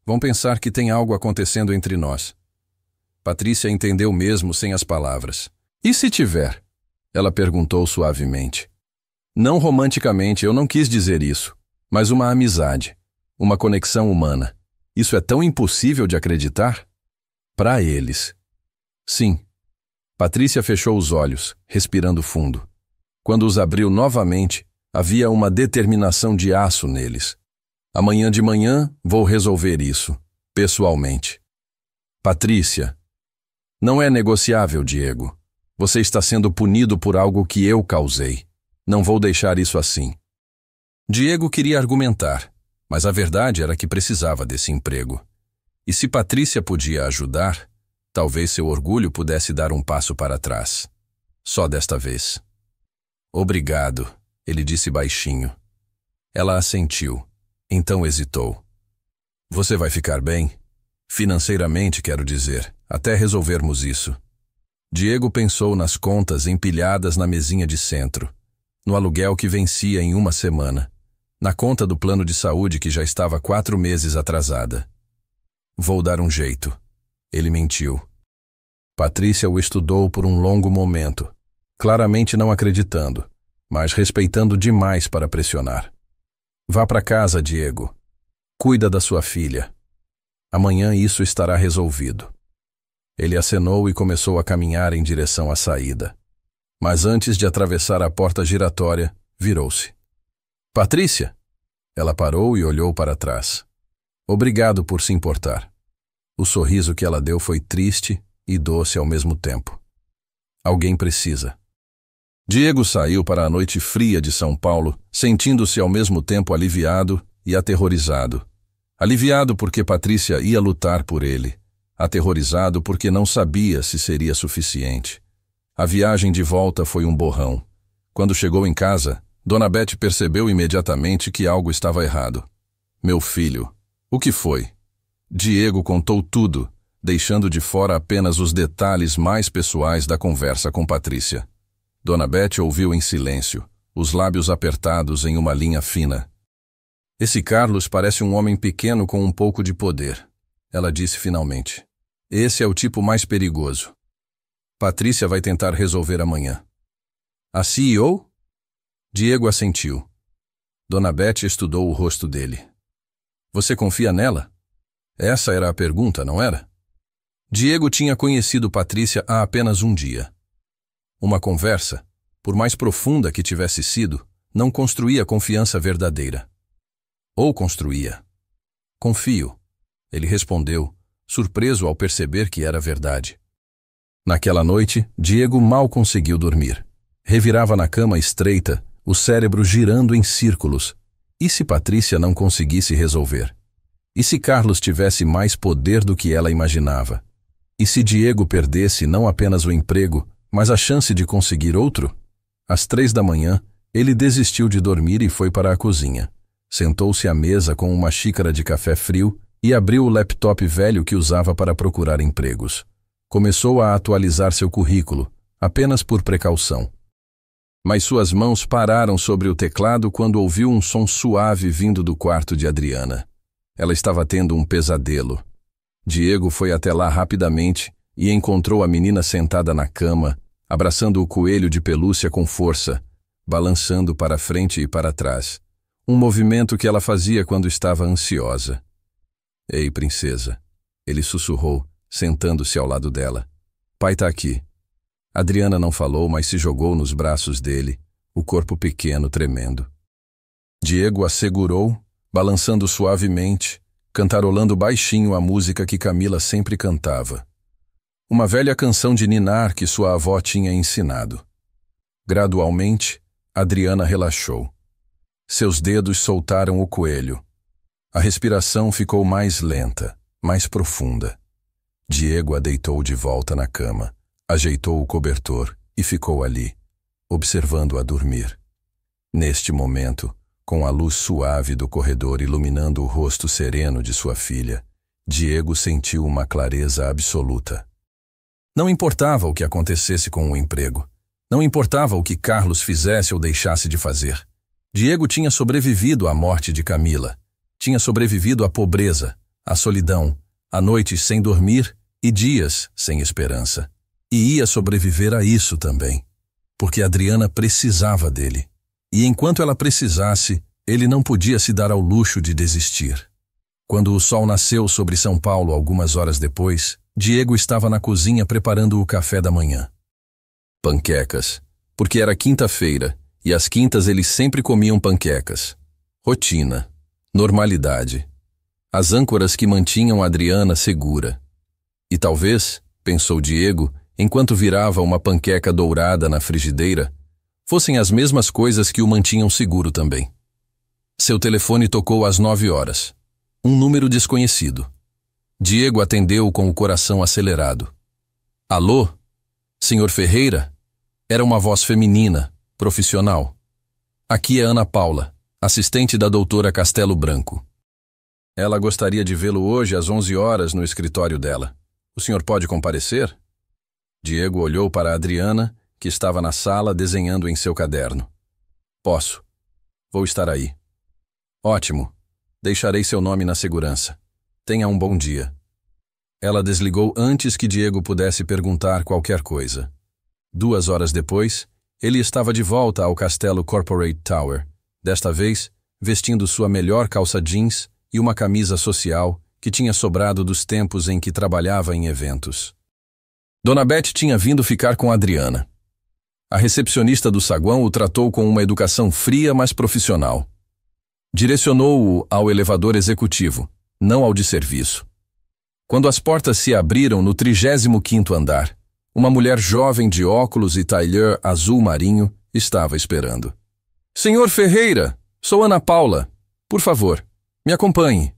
Vão pensar que tem algo acontecendo entre nós. Patrícia entendeu mesmo sem as palavras. E se tiver? Ela perguntou suavemente. Não romanticamente, eu não quis dizer isso, mas uma amizade, uma conexão humana. Isso é tão impossível de acreditar? Para eles. Sim. Patrícia fechou os olhos, respirando fundo. Quando os abriu novamente, havia uma determinação de aço neles. Amanhã de manhã vou resolver isso, pessoalmente. Patrícia. Não é negociável, Diego. Você está sendo punido por algo que eu causei. Não vou deixar isso assim. Diego queria argumentar, mas a verdade era que precisava desse emprego. E se Patrícia podia ajudar, talvez seu orgulho pudesse dar um passo para trás. Só desta vez. Obrigado, ele disse baixinho. Ela assentiu, então hesitou. Você vai ficar bem? Financeiramente, quero dizer, até resolvermos isso. Diego pensou nas contas empilhadas na mesinha de centro, no aluguel que vencia em 1 semana, na conta do plano de saúde que já estava 4 meses atrasada. Vou dar um jeito. Ele mentiu. Patrícia o estudou por um longo momento, claramente não acreditando, mas respeitando demais para pressionar. Vá para casa, Diego. Cuida da sua filha. Amanhã isso estará resolvido. Ele acenou e começou a caminhar em direção à saída. Mas antes de atravessar a porta giratória, virou-se. Patrícia! Ela parou e olhou para trás. Obrigado por se importar. O sorriso que ela deu foi triste e doce ao mesmo tempo. Alguém precisa. Diego saiu para a noite fria de São Paulo, sentindo-se ao mesmo tempo aliviado e aterrorizado. Aliviado porque Patrícia ia lutar por ele. Aterrorizado porque não sabia se seria suficiente. A viagem de volta foi um borrão. Quando chegou em casa, Dona Beth percebeu imediatamente que algo estava errado. Meu filho, o que foi? Diego contou tudo, deixando de fora apenas os detalhes mais pessoais da conversa com Patrícia. Dona Beth ouviu em silêncio, os lábios apertados em uma linha fina. Esse Carlos parece um homem pequeno com um pouco de poder, ela disse finalmente. Esse é o tipo mais perigoso. Patrícia vai tentar resolver amanhã. A CEO? Diego assentiu. Dona Beth estudou o rosto dele. Você confia nela? Essa era a pergunta, não era? Diego tinha conhecido Patrícia há apenas um dia. Uma conversa, por mais profunda que tivesse sido, não construía confiança verdadeira. Ou construía. Confio, ele respondeu, surpreso ao perceber que era verdade. Naquela noite, Diego mal conseguiu dormir. Revirava na cama estreita, o cérebro girando em círculos. E se Patrícia não conseguisse resolver? E se Carlos tivesse mais poder do que ela imaginava? E se Diego perdesse não apenas o emprego, mas a chance de conseguir outro? Às 3 da manhã, ele desistiu de dormir e foi para a cozinha. Sentou-se à mesa com uma xícara de café frio e abriu o laptop velho que usava para procurar empregos. Começou a atualizar seu currículo, apenas por precaução. Mas suas mãos pararam sobre o teclado quando ouviu um som suave vindo do quarto de Adriana. Ela estava tendo um pesadelo. Diego foi até lá rapidamente e encontrou a menina sentada na cama, abraçando o coelho de pelúcia com força, balançando para frente e para trás. Um movimento que ela fazia quando estava ansiosa. Ei, princesa, ele sussurrou, sentando-se ao lado dela. Pai tá aqui. Adriana não falou, mas se jogou nos braços dele, o corpo pequeno tremendo. Diego a segurou, balançando suavemente, cantarolando baixinho a música que Camila sempre cantava. Uma velha canção de ninar que sua avó tinha ensinado. Gradualmente, Adriana relaxou. Seus dedos soltaram o coelho. A respiração ficou mais lenta, mais profunda. Diego a deitou de volta na cama, ajeitou o cobertor e ficou ali, observando-a dormir. Neste momento, com a luz suave do corredor iluminando o rosto sereno de sua filha, Diego sentiu uma clareza absoluta. Não importava o que acontecesse com o emprego. Não importava o que Carlos fizesse ou deixasse de fazer. Diego tinha sobrevivido à morte de Camila. Tinha sobrevivido à pobreza, à solidão, a noites sem dormir e dias sem esperança. E ia sobreviver a isso também, porque Adriana precisava dele. E enquanto ela precisasse, ele não podia se dar ao luxo de desistir. Quando o sol nasceu sobre São Paulo algumas horas depois, Diego estava na cozinha preparando o café da manhã. Panquecas, porque era quinta-feira, e às quintas eles sempre comiam panquecas. Rotina, normalidade. As âncoras que mantinham Adriana segura. E talvez, pensou Diego, enquanto virava uma panqueca dourada na frigideira, fossem as mesmas coisas que o mantinham seguro também. Seu telefone tocou às 9 horas. Um número desconhecido. Diego atendeu com o coração acelerado. Alô? Senhor Ferreira? Era uma voz feminina, profissional. Aqui é Ana Paula, assistente da doutora Castelo Branco. Ela gostaria de vê-lo hoje às 11 horas no escritório dela. O senhor pode comparecer? Diego olhou para Adriana, que estava na sala desenhando em seu caderno. Posso. Vou estar aí. Ótimo. Deixarei seu nome na segurança. Tenha um bom dia. Ela desligou antes que Diego pudesse perguntar qualquer coisa. 2 horas depois, ele estava de volta ao Castelo Corporate Tower, desta vez vestindo sua melhor calça jeans e uma camisa social que tinha sobrado dos tempos em que trabalhava em eventos. Dona Beth tinha vindo ficar com Adriana. A recepcionista do saguão o tratou com uma educação fria, mas profissional. Direcionou-o ao elevador executivo, não ao de serviço. Quando as portas se abriram no 35º andar, uma mulher jovem de óculos e tailleur azul marinho estava esperando. Senhor Ferreira, sou Ana Paula. Por favor, me acompanhe.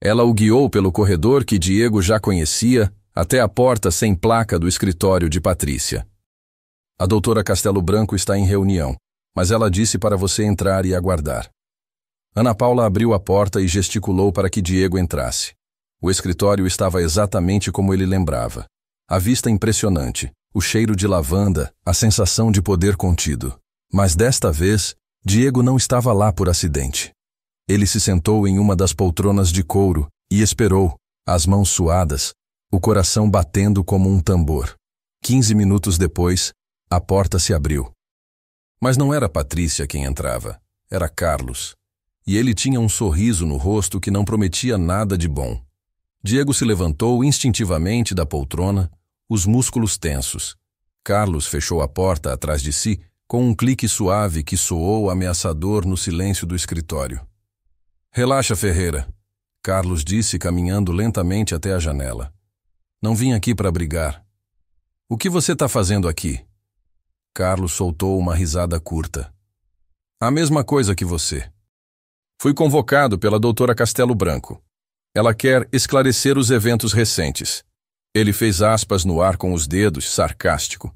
Ela o guiou pelo corredor que Diego já conhecia até a porta sem placa do escritório de Patrícia. A doutora Castelo Branco está em reunião. mas ela disse para você entrar e aguardar. Ana Paula abriu a porta e gesticulou para que Diego entrasse. O escritório estava exatamente como ele lembrava. A vista impressionante, o cheiro de lavanda, a sensação de poder contido. Mas desta vez, Diego não estava lá por acidente. Ele se sentou em uma das poltronas de couro e esperou, as mãos suadas, o coração batendo como um tambor. 15 minutos depois, a porta se abriu. Mas não era Patrícia quem entrava, era Carlos. E ele tinha um sorriso no rosto que não prometia nada de bom. Diego se levantou instintivamente da poltrona, os músculos tensos. Carlos fechou a porta atrás de si com um clique suave que soou ameaçador no silêncio do escritório. Relaxa, Ferreira, Carlos disse caminhando lentamente até a janela. Não vim aqui para brigar. O que você está fazendo aqui? Carlos soltou uma risada curta. A mesma coisa que você. Fui convocado pela doutora Castelo Branco. Ela quer esclarecer os eventos recentes. Ele fez aspas no ar com os dedos, sarcástico.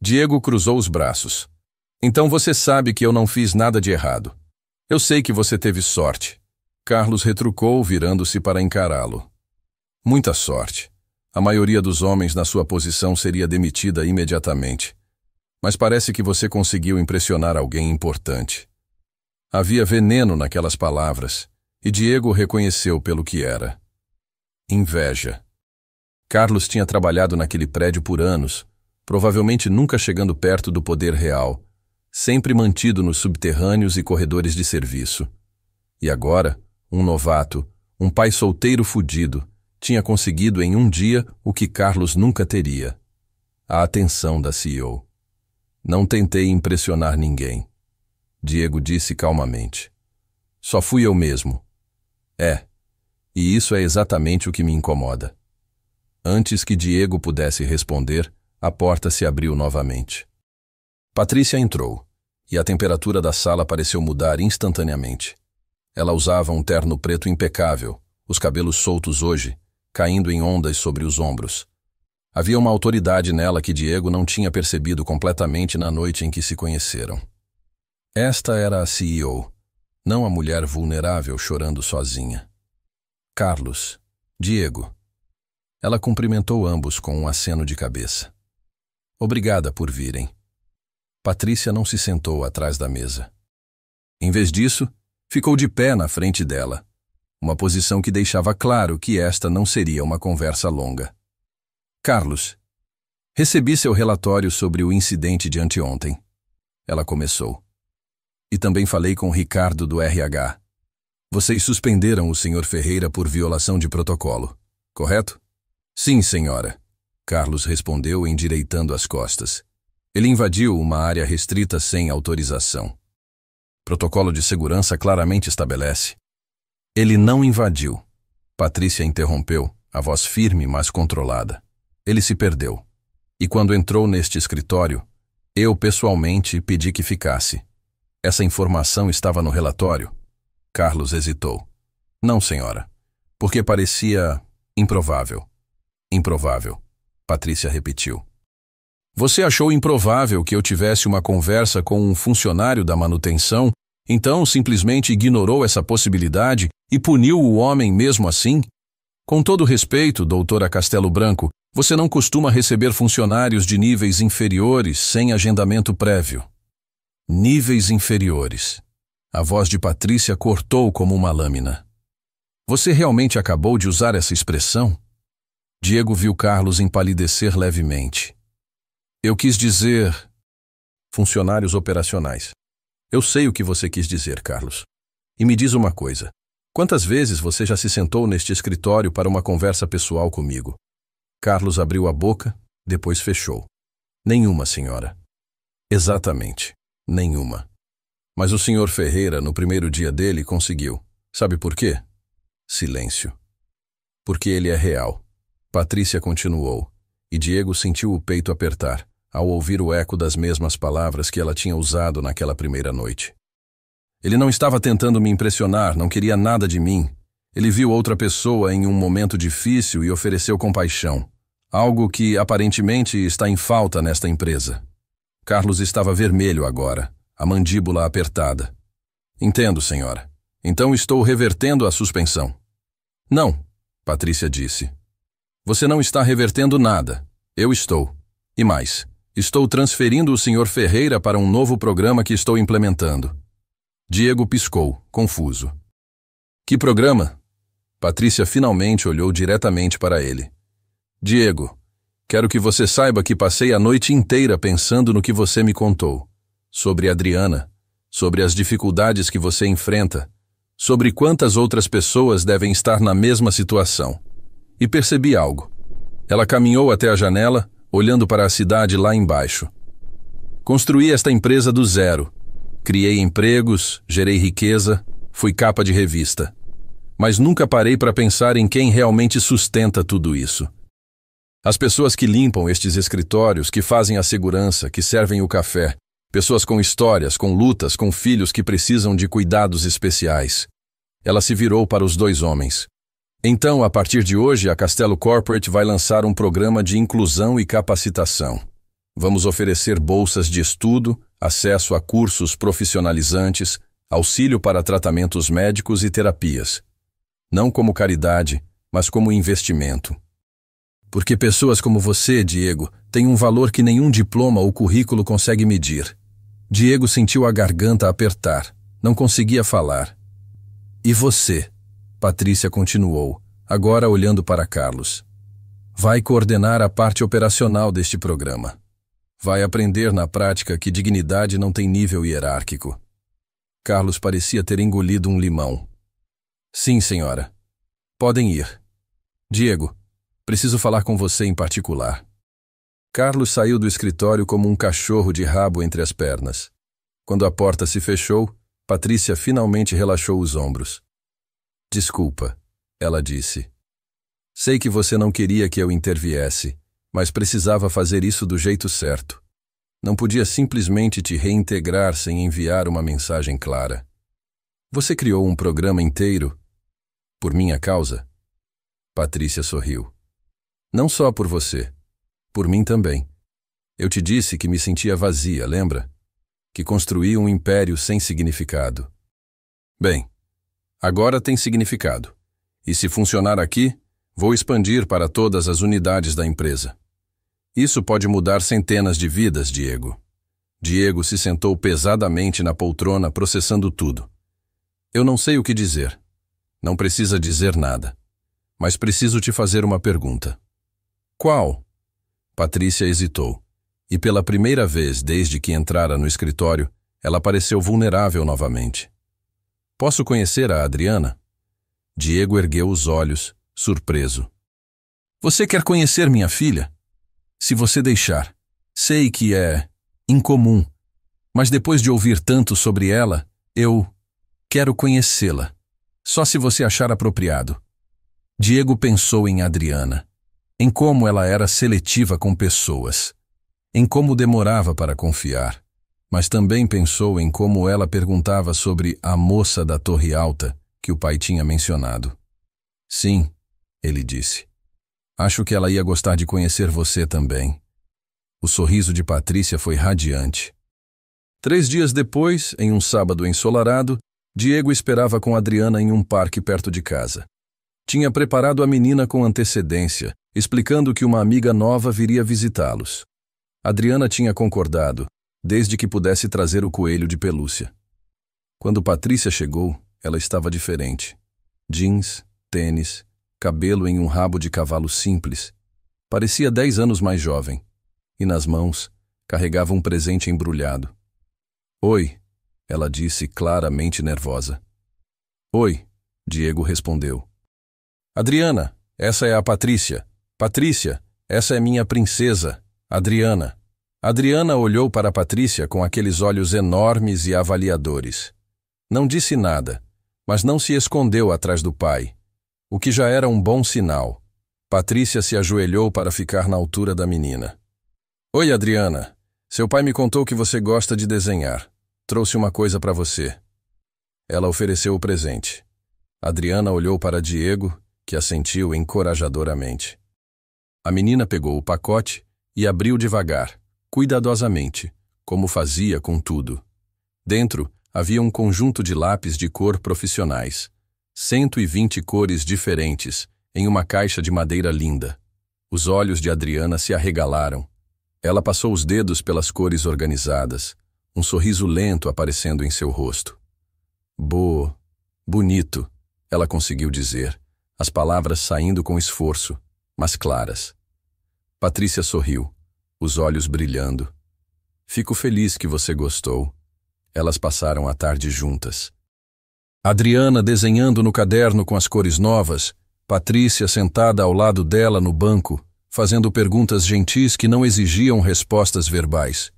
Diego cruzou os braços. Então você sabe que eu não fiz nada de errado. Eu sei que você teve sorte. Carlos retrucou, virando-se para encará-lo. Muita sorte. A maioria dos homens na sua posição seria demitida imediatamente. Mas parece que você conseguiu impressionar alguém importante. Havia veneno naquelas palavras, e Diego reconheceu pelo que era. Inveja. Carlos tinha trabalhado naquele prédio por anos, provavelmente nunca chegando perto do poder real, sempre mantido nos subterrâneos e corredores de serviço. E agora, um novato, um pai solteiro fudido, tinha conseguido em um dia o que Carlos nunca teria: a atenção da CEO. Não tentei impressionar ninguém, Diego disse calmamente. Só fui eu mesmo. E isso é exatamente o que me incomoda. Antes que Diego pudesse responder, a porta se abriu novamente. Patrícia entrou, e a temperatura da sala pareceu mudar instantaneamente. Ela usava um terno preto impecável, os cabelos soltos hoje, caindo em ondas sobre os ombros. Havia uma autoridade nela que Diego não tinha percebido completamente na noite em que se conheceram. Esta era a CEO, não a mulher vulnerável chorando sozinha. Carlos, Diego. Ela cumprimentou ambos com um aceno de cabeça. Obrigada por virem. Patrícia não se sentou atrás da mesa. Em vez disso, ficou de pé na frente dela, uma posição que deixava claro que esta não seria uma conversa longa. Carlos, recebi seu relatório sobre o incidente de anteontem. Ela começou. E também falei com Ricardo do RH. Vocês suspenderam o Sr. Ferreira por violação de protocolo, correto? Sim, senhora, Carlos respondeu endireitando as costas. Ele invadiu uma área restrita sem autorização. Protocolo de segurança claramente estabelece. Ele não invadiu. Patrícia interrompeu, a voz firme, mas controlada. Ele se perdeu. E quando entrou neste escritório, eu pessoalmente pedi que ficasse. Essa informação estava no relatório? Carlos hesitou. Não, senhora. Porque parecia improvável. Improvável, Patrícia repetiu. Você achou improvável que eu tivesse uma conversa com um funcionário da manutenção, então simplesmente ignorou essa possibilidade e puniu o homem mesmo assim? Com todo respeito, doutora Castelo Branco, você não costuma receber funcionários de níveis inferiores sem agendamento prévio. Níveis inferiores. A voz de Patrícia cortou como uma lâmina. Você realmente acabou de usar essa expressão? Diego viu Carlos empalidecer levemente. Eu quis dizer... funcionários operacionais. Eu sei o que você quis dizer, Carlos. E me diz uma coisa. Quantas vezes você já se sentou neste escritório para uma conversa pessoal comigo? Carlos abriu a boca, depois fechou. Nenhuma, senhora. Exatamente, nenhuma. Mas o Sr. Ferreira, no primeiro dia dele, conseguiu. Sabe por quê? Silêncio. Porque ele é real. Patrícia continuou, e Diego sentiu o peito apertar, ao ouvir o eco das mesmas palavras que ela tinha usado naquela primeira noite. Ele não estava tentando me impressionar, não queria nada de mim. Ele viu outra pessoa em um momento difícil e ofereceu compaixão. Algo que, aparentemente, está em falta nesta empresa. Carlos estava vermelho agora. a mandíbula apertada. Entendo, senhora. Então estou revertendo a suspensão. Não, Patrícia disse. Você não está revertendo nada. Eu estou. E mais, estou transferindo o Sr. Ferreira para um novo programa que estou implementando. Diego piscou, confuso. Que programa? Patrícia finalmente olhou diretamente para ele. Diego, quero que você saiba que passei a noite inteira pensando no que você me contou. Sobre Adriana, sobre as dificuldades que você enfrenta, sobre quantas outras pessoas devem estar na mesma situação. E percebi algo. Ela caminhou até a janela, olhando para a cidade lá embaixo. Construí esta empresa do zero. Criei empregos, gerei riqueza, fui capa de revista. Mas nunca parei para pensar em quem realmente sustenta tudo isso. As pessoas que limpam estes escritórios, que fazem a segurança, que servem o café, pessoas com histórias, com lutas, com filhos que precisam de cuidados especiais. Ela se virou para os dois homens. Então, a partir de hoje, a Castelo Corporate vai lançar um programa de inclusão e capacitação. Vamos oferecer bolsas de estudo, acesso a cursos profissionalizantes, auxílio para tratamentos médicos e terapias. Não como caridade, mas como investimento. Porque pessoas como você, Diego, têm um valor que nenhum diploma ou currículo consegue medir. Diego sentiu a garganta apertar. Não conseguia falar. E você? Patrícia continuou, agora olhando para Carlos. Vai coordenar a parte operacional deste programa. Vai aprender na prática que dignidade não tem nível hierárquico. Carlos parecia ter engolido um limão. Sim, senhora. Podem ir. Diego, preciso falar com você em particular. Carlos saiu do escritório como um cachorro de rabo entre as pernas. Quando a porta se fechou, Patrícia finalmente relaxou os ombros. Desculpa, ela disse. Sei que você não queria que eu interviesse, mas precisava fazer isso do jeito certo. Não podia simplesmente te reintegrar sem enviar uma mensagem clara. Você criou um programa inteiro por minha causa? Patrícia sorriu. Não só por você, por mim também. Eu te disse que me sentia vazia, lembra? Que construí um império sem significado. Bem, agora tem significado. E se funcionar aqui, vou expandir para todas as unidades da empresa. Isso pode mudar centenas de vidas, Diego. Diego se sentou pesadamente na poltrona, processando tudo. Eu não sei o que dizer. Não precisa dizer nada. Mas preciso te fazer uma pergunta. Qual? Patrícia hesitou. E pela primeira vez desde que entrara no escritório, ela pareceu vulnerável novamente. Posso conhecer a Adriana? Diego ergueu os olhos, surpreso. Você quer conhecer minha filha? Se você deixar. Sei que é incomum, mas depois de ouvir tanto sobre ela, eu quero conhecê-la. Só se você achar apropriado. Diego pensou em Adriana, em como ela era seletiva com pessoas, em como demorava para confiar, mas também pensou em como ela perguntava sobre a moça da Torre Alta que o pai tinha mencionado. Sim, ele disse. Acho que ela ia gostar de conhecer você também. O sorriso de Patrícia foi radiante. 3 dias depois, em um sábado ensolarado, Diego esperava com Adriana em um parque perto de casa. Tinha preparado a menina com antecedência, explicando que uma amiga nova viria visitá-los. Adriana tinha concordado, desde que pudesse trazer o coelho de pelúcia. Quando Patrícia chegou, ela estava diferente. Jeans, tênis, cabelo em um rabo de cavalo simples. Parecia 10 anos mais jovem. E nas mãos, carregava um presente embrulhado. Oi, ela disse claramente nervosa. Oi, Diego respondeu. Adriana, essa é a Patrícia. Patrícia, essa é minha princesa, Adriana. Adriana olhou para Patrícia com aqueles olhos enormes e avaliadores. Não disse nada, mas não se escondeu atrás do pai, o que já era um bom sinal. Patrícia se ajoelhou para ficar na altura da menina. Oi, Adriana. Seu pai me contou que você gosta de desenhar. Trouxe uma coisa para você. Ela ofereceu o presente. Adriana olhou para Diego, que assentiu encorajadoramente. A menina pegou o pacote e abriu devagar, cuidadosamente, como fazia com tudo. Dentro havia um conjunto de lápis de cor profissionais, 120 cores diferentes, em uma caixa de madeira linda. Os olhos de Adriana se arregalaram. Ela passou os dedos pelas cores organizadas, um sorriso lento aparecendo em seu rosto. Bonito, ela conseguiu dizer, as palavras saindo com esforço, mas claras. Patrícia sorriu, os olhos brilhando. Fico feliz que você gostou. Elas passaram a tarde juntas. Adriana desenhando no caderno com as cores novas, Patrícia sentada ao lado dela no banco, fazendo perguntas gentis que não exigiam respostas verbais.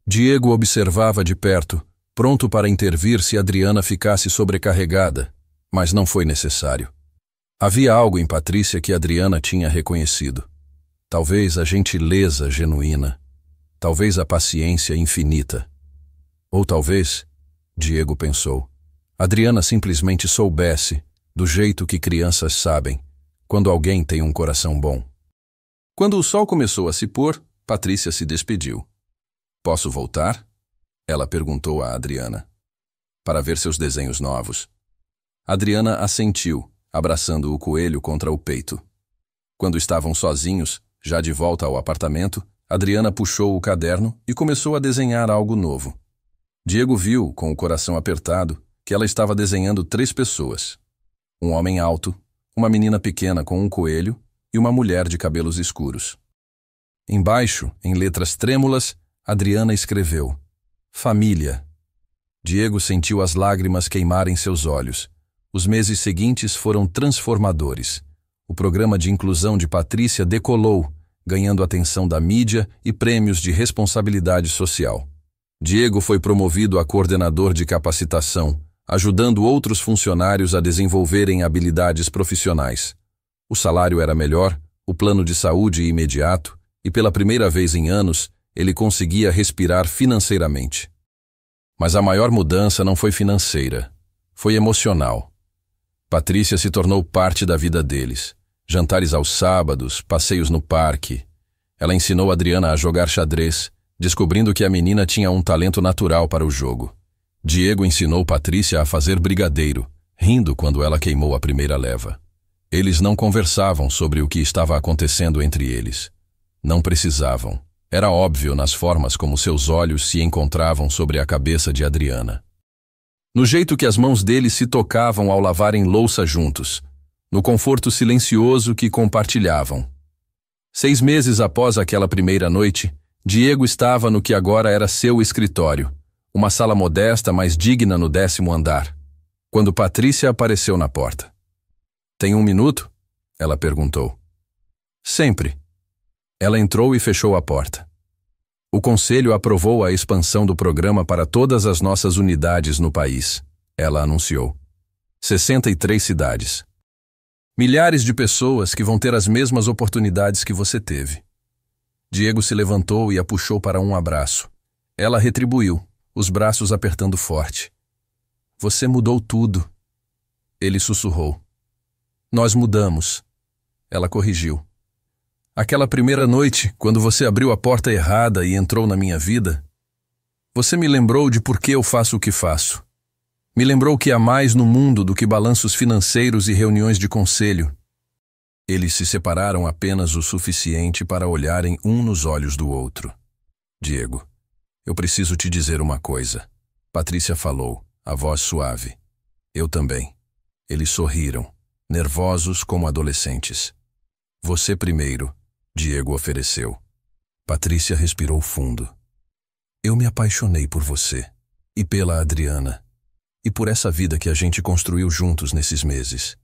Diego observava de perto, pronto para intervir se Adriana ficasse sobrecarregada, mas não foi necessário. Havia algo em Patrícia que Adriana tinha reconhecido. Talvez a gentileza genuína, talvez a paciência infinita. Ou talvez, Diego pensou, Adriana simplesmente soubesse, do jeito que crianças sabem, quando alguém tem um coração bom. Quando o sol começou a se pôr, Patrícia se despediu. Posso voltar? Ela perguntou a Adriana. Para ver seus desenhos novos. Adriana assentiu, abraçando o coelho contra o peito. Quando estavam sozinhos, já de volta ao apartamento, Adriana puxou o caderno e começou a desenhar algo novo. Diego viu, com o coração apertado, que ela estava desenhando 3 pessoas. Um homem alto, uma menina pequena com um coelho e uma mulher de cabelos escuros. Embaixo, em letras trêmulas, Adriana escreveu: Família. Diego sentiu as lágrimas queimarem seus olhos. Os meses seguintes foram transformadores. O programa de inclusão de Patrícia decolou, ganhando atenção da mídia e prêmios de responsabilidade social. Diego foi promovido a coordenador de capacitação, ajudando outros funcionários a desenvolverem habilidades profissionais. O salário era melhor, o plano de saúde imediato, e pela primeira vez em anos, ele conseguia respirar financeiramente. Mas a maior mudança não foi financeira, foi emocional. Patrícia se tornou parte da vida deles. Jantares aos sábados, passeios no parque. Ela ensinou Adriana a jogar xadrez, descobrindo que a menina tinha um talento natural para o jogo. Diego ensinou Patrícia a fazer brigadeiro, rindo quando ela queimou a primeira leva. Eles não conversavam sobre o que estava acontecendo entre eles. Não precisavam. Era óbvio nas formas como seus olhos se encontravam sobre a cabeça de Adriana. No jeito que as mãos deles se tocavam ao lavarem louça juntos, no conforto silencioso que compartilhavam. 6 meses após aquela primeira noite, Diego estava no que agora era seu escritório, uma sala modesta, mas digna no 10º andar, quando Patrícia apareceu na porta. Tem 1 minuto? Ela perguntou. Sempre. Ela entrou e fechou a porta. O conselho aprovou a expansão do programa para todas as nossas unidades no país, ela anunciou. 63 cidades. Milhares de pessoas que vão ter as mesmas oportunidades que você teve. Diego se levantou e a puxou para um abraço. Ela retribuiu, os braços apertando forte. Você mudou tudo. Ele sussurrou. Nós mudamos. Ela corrigiu. Aquela primeira noite, quando você abriu a porta errada e entrou na minha vida, você me lembrou de por que eu faço o que faço. Me lembrou que há mais no mundo do que balanços financeiros e reuniões de conselho. Eles se separaram apenas o suficiente para olharem um nos olhos do outro. Diego, eu preciso te dizer uma coisa. Patrícia falou, a voz suave. Eu também. Eles sorriram, nervosos como adolescentes. Você primeiro, Diego ofereceu. Patrícia respirou fundo. Eu me apaixonei por você, e pela Adriana, e por essa vida que a gente construiu juntos nesses meses.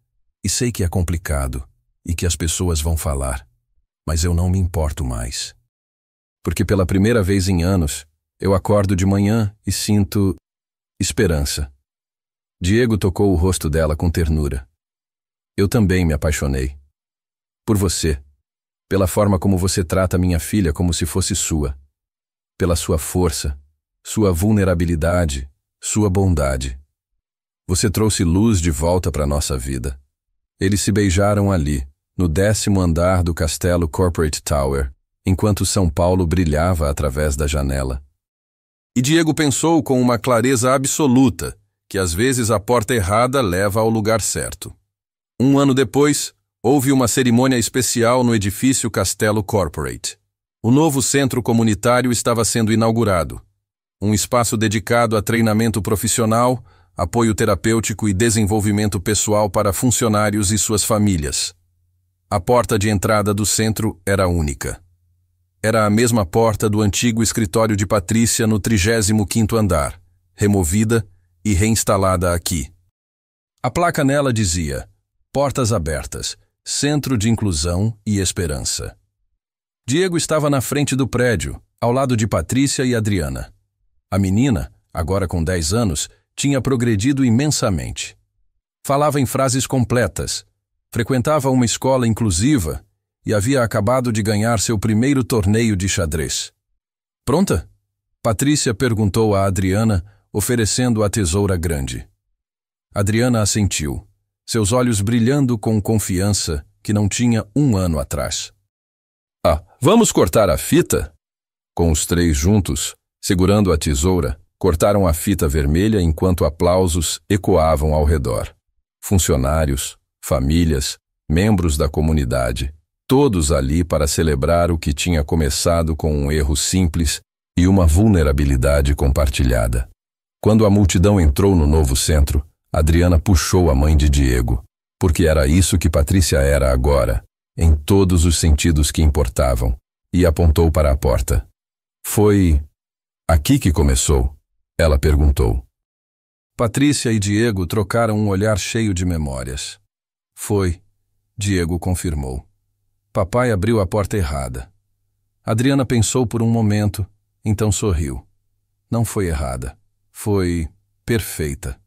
E sei que é complicado, e que as pessoas vão falar, mas eu não me importo mais. Porque pela primeira vez em anos, eu acordo de manhã e sinto esperança. Diego tocou o rosto dela com ternura. Eu também me apaixonei. Por você. Pela forma como você trata minha filha como se fosse sua. Pela sua força, sua vulnerabilidade, sua bondade. Você trouxe luz de volta para nossa vida. Eles se beijaram ali, no 10º andar do castelo Corporate Tower, enquanto São Paulo brilhava através da janela. E Diego pensou com uma clareza absoluta que às vezes a porta errada leva ao lugar certo. Um ano depois, houve uma cerimônia especial no edifício Castelo Corporate. O novo centro comunitário estava sendo inaugurado. Um espaço dedicado a treinamento profissional, apoio terapêutico e desenvolvimento pessoal para funcionários e suas famílias. A porta de entrada do centro era única. Era a mesma porta do antigo escritório de Patrícia no 35º andar, removida e reinstalada aqui. A placa nela dizia: Portas abertas, Centro de Inclusão e Esperança. Diego estava na frente do prédio, ao lado de Patrícia e Adriana. A menina, agora com 10 anos, tinha progredido imensamente. Falava em frases completas, frequentava uma escola inclusiva e havia acabado de ganhar seu primeiro torneio de xadrez. Pronta? Patrícia perguntou a Adriana, oferecendo a tesoura grande. Adriana assentiu, seus olhos brilhando com confiança que não tinha um ano atrás. Vamos cortar a fita? Com os três juntos, segurando a tesoura, cortaram a fita vermelha enquanto aplausos ecoavam ao redor. Funcionários, famílias, membros da comunidade, todos ali para celebrar o que tinha começado com um erro simples e uma vulnerabilidade compartilhada. Quando a multidão entrou no novo centro, Adriana puxou a mãe de Diego, porque era isso que Patrícia era agora, em todos os sentidos que importavam, e apontou para a porta. Foi aqui que começou? Ela perguntou. Patrícia e Diego trocaram um olhar cheio de memórias. Foi, Diego confirmou. Papai abriu a porta errada. Adriana pensou por um momento, então sorriu. Não foi errada, foi perfeita.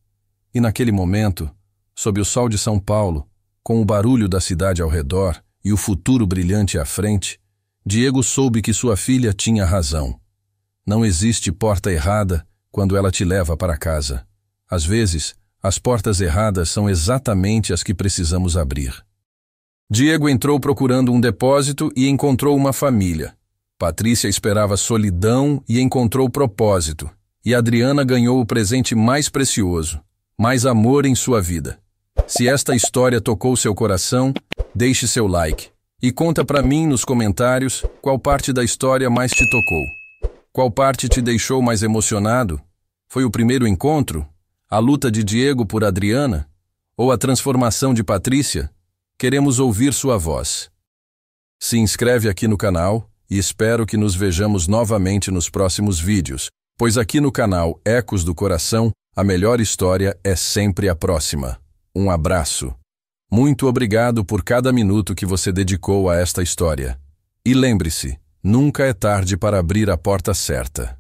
E naquele momento, sob o sol de São Paulo, com o barulho da cidade ao redor e o futuro brilhante à frente, Diego soube que sua filha tinha razão. Não existe porta errada quando ela te leva para casa. Às vezes, as portas erradas são exatamente as que precisamos abrir. Diego entrou procurando um depósito e encontrou uma família. Patrícia esperava solidão e encontrou propósito. E Adriana ganhou o presente mais precioso, mais amor em sua vida. Se esta história tocou seu coração, deixe seu like. E conta pra mim nos comentários qual parte da história mais te tocou. Qual parte te deixou mais emocionado? Foi o primeiro encontro? A luta de Diego por Adriana? Ou a transformação de Patrícia? Queremos ouvir sua voz. Se inscreve aqui no canal e espero que nos vejamos novamente nos próximos vídeos, pois aqui no canal Ecos do Coração, a melhor história é sempre a próxima. Um abraço. Muito obrigado por cada minuto que você dedicou a esta história. E lembre-se, nunca é tarde para abrir a porta certa.